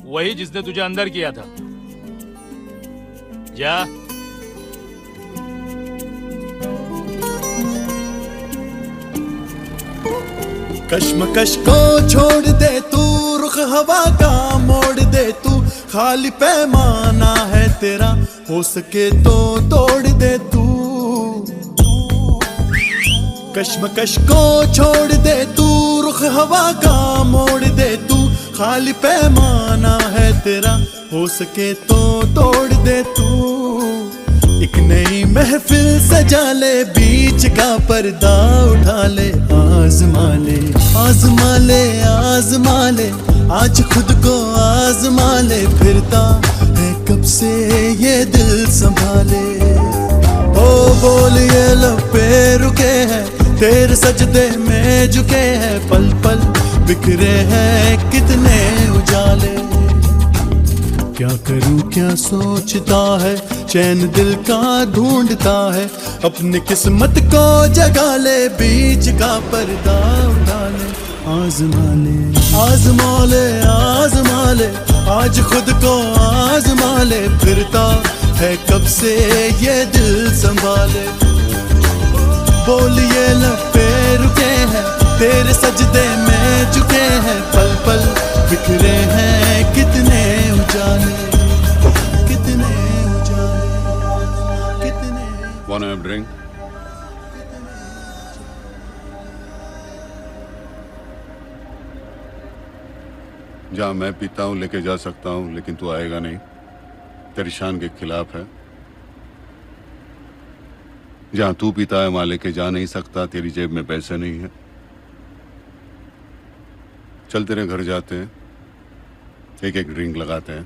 वही जिसने तुझे अंदर किया था। जा। कश्मकश को छोड़ दे तू, रुख हवा का मोड़ दे तू, खाली पैमाना है तेरा, हो सके तो तोड़ दे तू। कश्मकश को छोड़ दे तू, रुख हवा का मोड़ दे तू, खाली पैमाना है तेरा, हो सके तो तोड़ दे तू। एक नई महफिल सजा ले, बीच का पर्दा उठा ले, आजमा ले आजमा ले आजमा ले, आज खुद को आजमा ले, फिरता है कब से ये दिल संभाले। ओ बोल ये लब पे रुके हैं, तेरे सजदे में झुके हैं, पल पल बिखरे हैं कितने उजाले। क्या करूं क्या सोचता है, चैन दिल का ढूंढता है, अपनी किस्मत को जगा ले, बीच का पर्दा उठा ले, आजमा ले आजमा ले आजमा ले, आज खुद को आजमा ले, फिरता है कब से ये दिल संभाले। बोलिए लब पे रुके हैं, तेरे सजदे में झुके हैं, पल पल बिखरे हैं कितने उजाले, कितने उजाले, कितने। Wanna have a drink? जहाँ मैं पीता हूँ लेके जा सकता हूँ, लेकिन तू आएगा नहीं, तेरी शान के खिलाफ है। जहाँ तू पीता है वहां लेके जा नहीं सकता, तेरी जेब में पैसे नहीं है। चल तेरे घर जाते हैं, एक एक ड्रिंक लगाते हैं।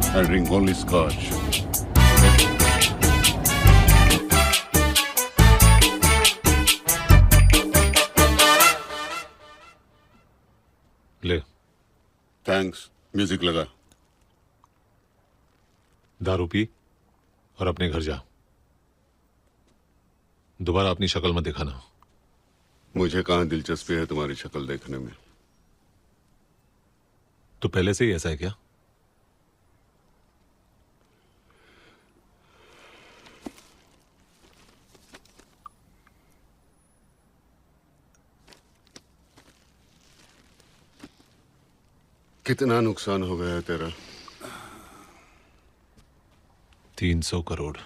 I drink only scotch. ले। थैंक्स। म्यूजिक लगा। दारू पी और अपने घर जा। दोबारा अपनी शक्ल मत दिखाना। मुझे कहां दिलचस्पी है तुम्हारी शक्ल देखने में। तो पहले से ही ऐसा है क्या? कितना नुकसान हो गया है तेरा? 300 करोड़।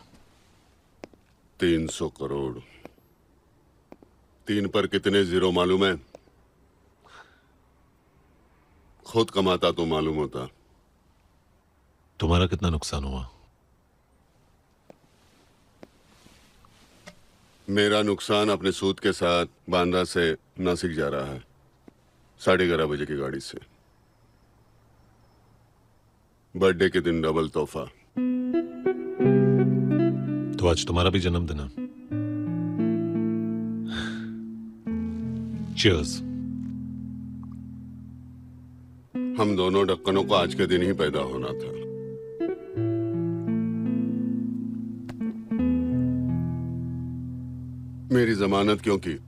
300 करोड़। 3 पर कितने जीरो मालूम है? खुद कमाता तो मालूम होता। तुम्हारा कितना नुकसान हुआ? मेरा नुकसान अपने सूद के साथ बांद्रा से नासिक जा रहा है 11:30 बजे की गाड़ी से। बर्थडे के दिन डबल तोहफा। तो आज तुम्हारा भी जन्मदिन है। चीयर्स। हम दोनों ढक्कनों को आज के दिन ही पैदा होना था। मेरी जमानत क्यों की?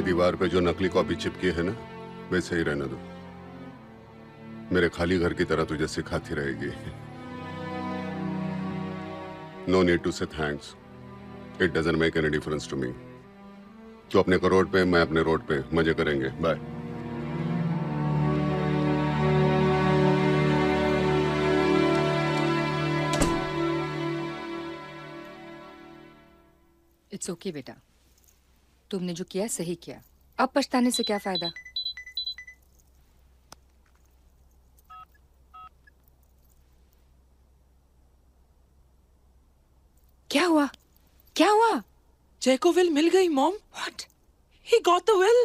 दीवार पे जो नकली कॉपी चिपकी है ना, वैसे ही रहने दो। मेरे खाली घर की तरह तुझे सिखाती रहेगी। No need to say thanks, it doesn't make any difference to me. तू अपने करोड़ पे, मैं अपने रोड पे, मजे करेंगे। बाय। इट्स ओके बेटा, तुमने जो किया सही किया। अब पछताने से क्या फायदा? क्या हुआ? क्या हुआ? जय को विल मिल गई mom. What? He got the will.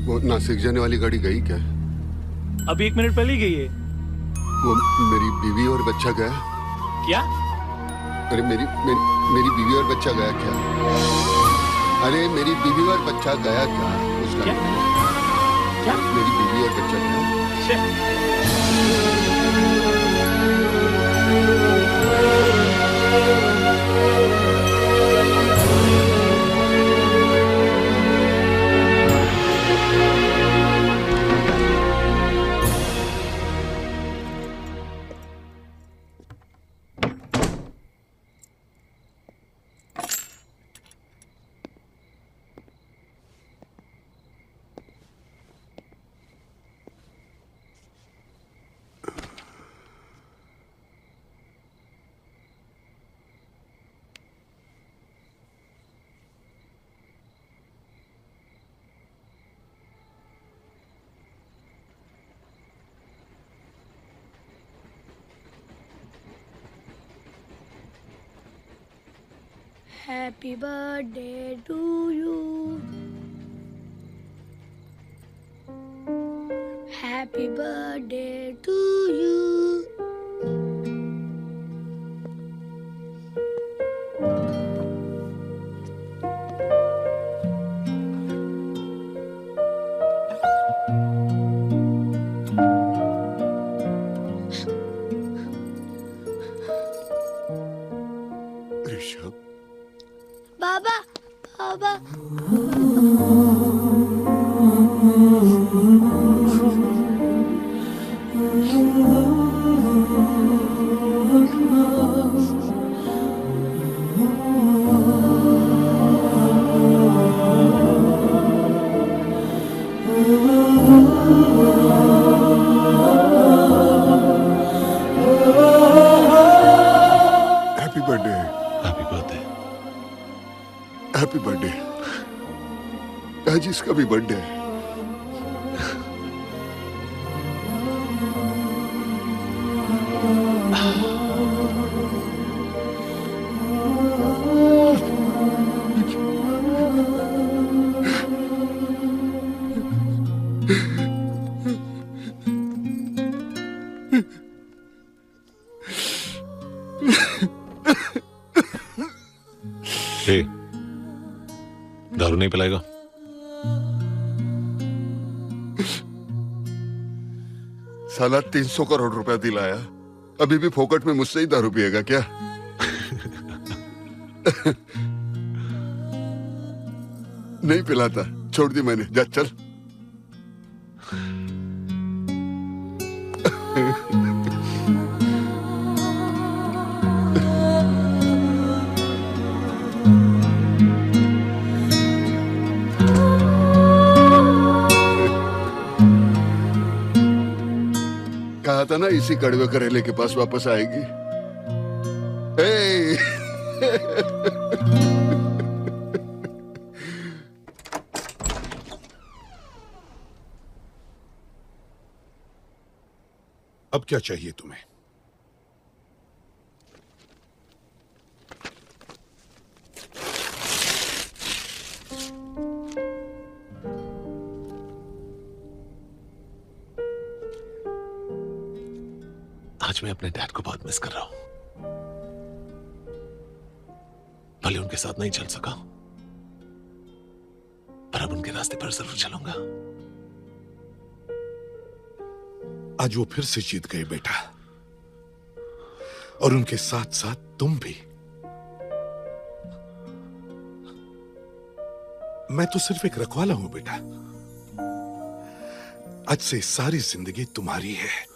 वो नासिक जाने वाली गाड़ी गई क्या? अभी 1 मिनट पहले ही गई है। वो मेरी बीवी और बच्चा गया? क्या? अरे मेरी बीवी और बच्चा गया क्या? अरे मेरी बीवी और बच्चा गया क्या? उसका क्या? मेरी बीवी और बच्चा गया? Happy birthday to you. Happy birthday to you. Rishabh, Baba Baba happy birthday. Happy birthday. Happy birthday. आज इसका भी बर्थडे है। ए, दारू नहीं पिलाएगा? साला 300 करोड़ रुपया दिलाया, अभी भी फोकट में मुझसे ही दारू पिएगा क्या? नहीं पिलाता, छोड़ दी मैंने। जा चल। कहा था ना इसी कड़वे करेले के पास वापस आएगी। अब क्या चाहिए तुम्हें? आज मैं अपने डैड को बहुत मिस कर रहा हूं। भले उनके साथ नहीं चल सका, पर अब उनके रास्ते पर जरूर चलूंगा। आज वो फिर से जीत गए बेटा, और उनके साथ साथ तुम भी। मैं तो सिर्फ एक रखवाला हूं बेटा। आज से सारी जिंदगी तुम्हारी है।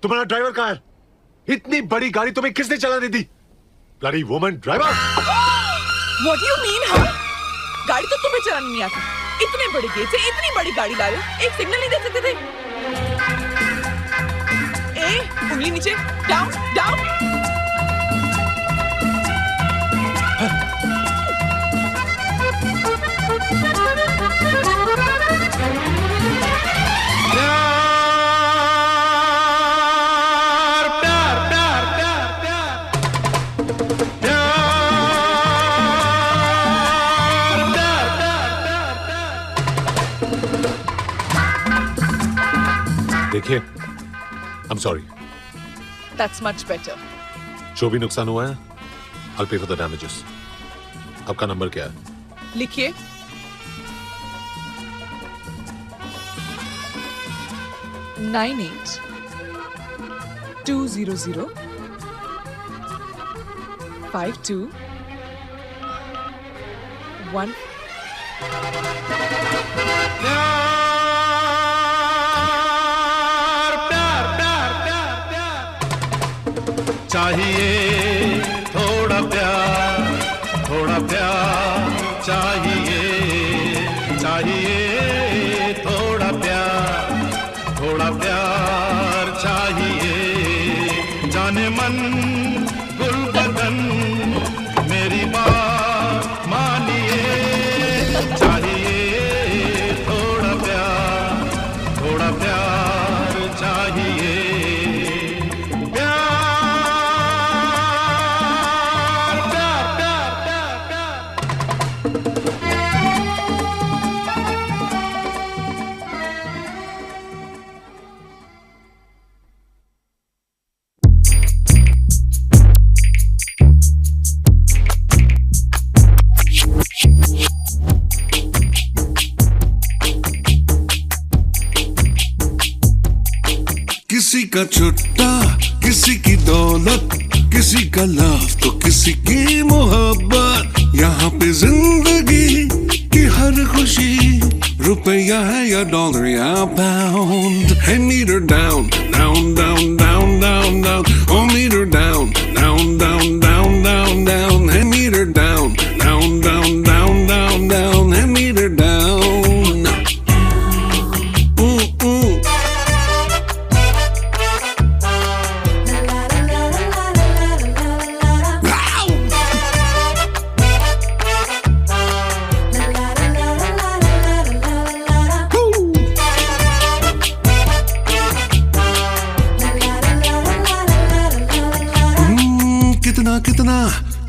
तुम्हारा ड्राइवर कहाँ है? इतनी बड़ी गाड़ी तुम्हें किसने चलाने दी? Bloody woman driver! What do you mean, हाँ? गाड़ी तो तुम्हें चलानी नहीं आती। इतने बड़े गेट से इतनी बड़ी गाड़ी ला रहे हो, एक सिग्नल नहीं दे सकते थे? उंगली नीचे, डाउन, डाउन। देखिए, I'm sorry. That's much better. जो भी नुकसान हुआ है, I'll pay for the damages. आपका नंबर क्या है? लिखिए। Nine 200 52 1 चाहिए थोड़ा प्यार चाहिए चाहिए थोड़ा प्यार चाहिए जाने मन गुल बदन मेरी बात मानिए चाहिए थोड़ा प्यार चाहिए किसी का छुट्टा किसी की दौलत किसी का लव तो किसी की मोहब्बत यहाँ पे जिंदगी की हर खुशी रुपया है या डॉलर या पाउंड है meter down down down down down down ओ meter down down down down down down है meter down down down down down down है मीटर डाउन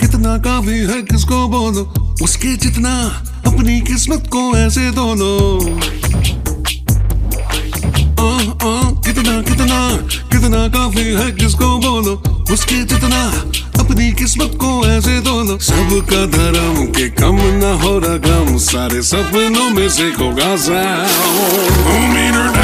कितना काफी है किसको बोलो उसके जितना अपनी किस्मत को ऐसे धो लो कितना कितना कितना काफी है किसको बोलो उसके जितना अपनी किस्मत को ऐसे धो लो सबका धर्म के कम न हो रकम सारे सपनों में से होगा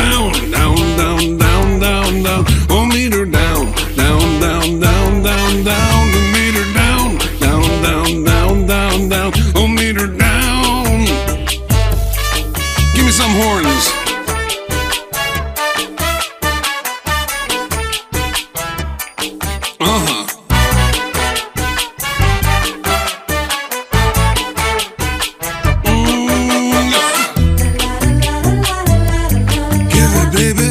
down down down down down down ओ meter down down down down down down meter down down, down, down, down, oh meter down. Give me some horns. Give it, baby.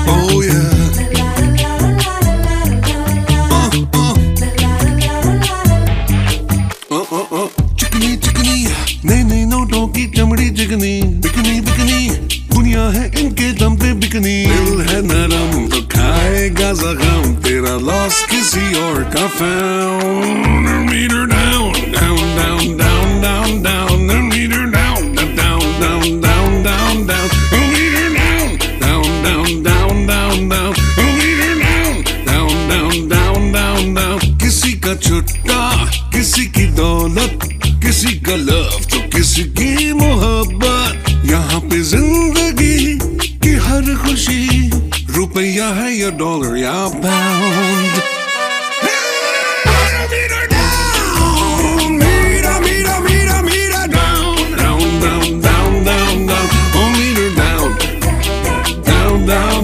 Oh yeah. चिकनी चिकनी नई नई नोटों की चमड़ी चिकनी bikini bikini दुनिया है इनके दम पे बिकनी दिल है नरम तो खाएगा जख्म तेरा लॉस किसी और का found metre down down down down down down meter down down down down down down meter down down down down down down meter down down down down down किसी का छुट्टा किसी की दौलत किसी का लव तो किसी की मोहब्बत यहाँ पे जिंदगी की हर खुशी रुपया है या डॉलर या pound down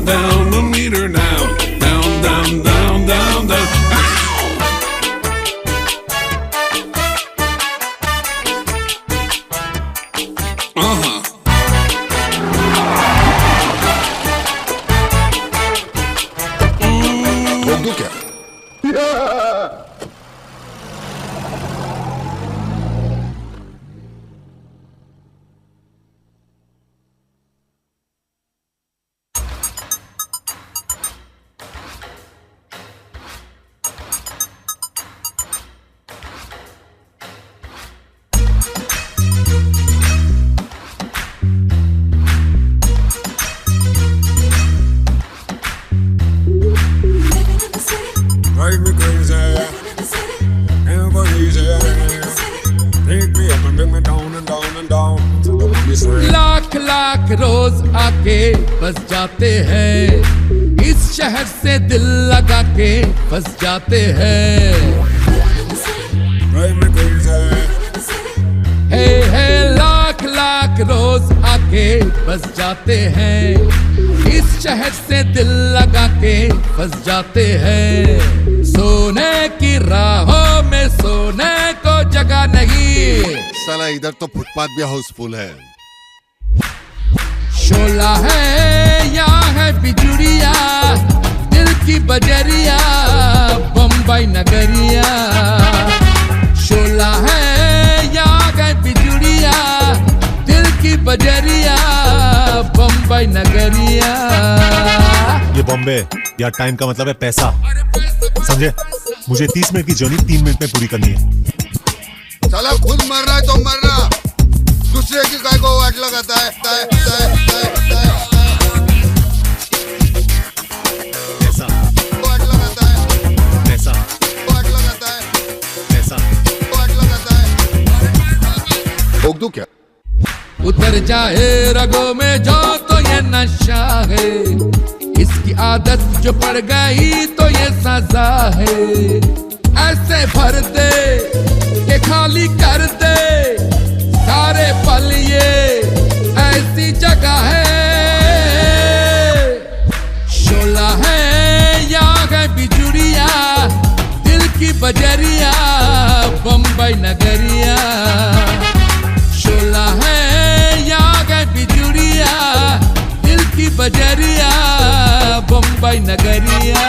drive me crazy. Never easy. Take me up and bring me down and down and down. So the one is real. Lakh lakh रोज आके बस जाते हैं, इस शहर से दिल लगा के बस जाते हैं। Drive me crazy. हे लाख लाख रोज आके बस जाते हैं, इस शहर से दिल लगा के बस जाते हैं। सोने की राहों में सोने को जगह नहीं। साला इधर तो फुटपाथ भी हाउसफुल है। शोला है या है बिजुरिया, दिल की बजरिया बम्बई नगरिया। शोला है या है बिजुरिया, दिल की बजरिया बम्बई नगरिया। ये बॉम्बे या टाइम का मतलब है पैसा, समझे? मुझे 30 मिनट की जर्नी 3 मिनट में पूरी करनी है। साला खुद मरना है तो मरना, दूसरे की काय को वाट लगाता है। पैसा वाट लगाता है, पैसा वाट लगाता है, पैसा वाट लगाता है। ठोक दूं क्या? उतर जाए रगों में जो तो ये नशा है, इसकी आदत जो पड़ गई तो ये सजा है। ऐसे भर दे के खाली कर दे सारे पल, ये ऐसी जगह है। शोला है या है बिजुरिया, दिल की बजरिया बम्बई नगरिया। शोला है या है बिजुरिया, दिल की बजरिया बम्बई नगरिया।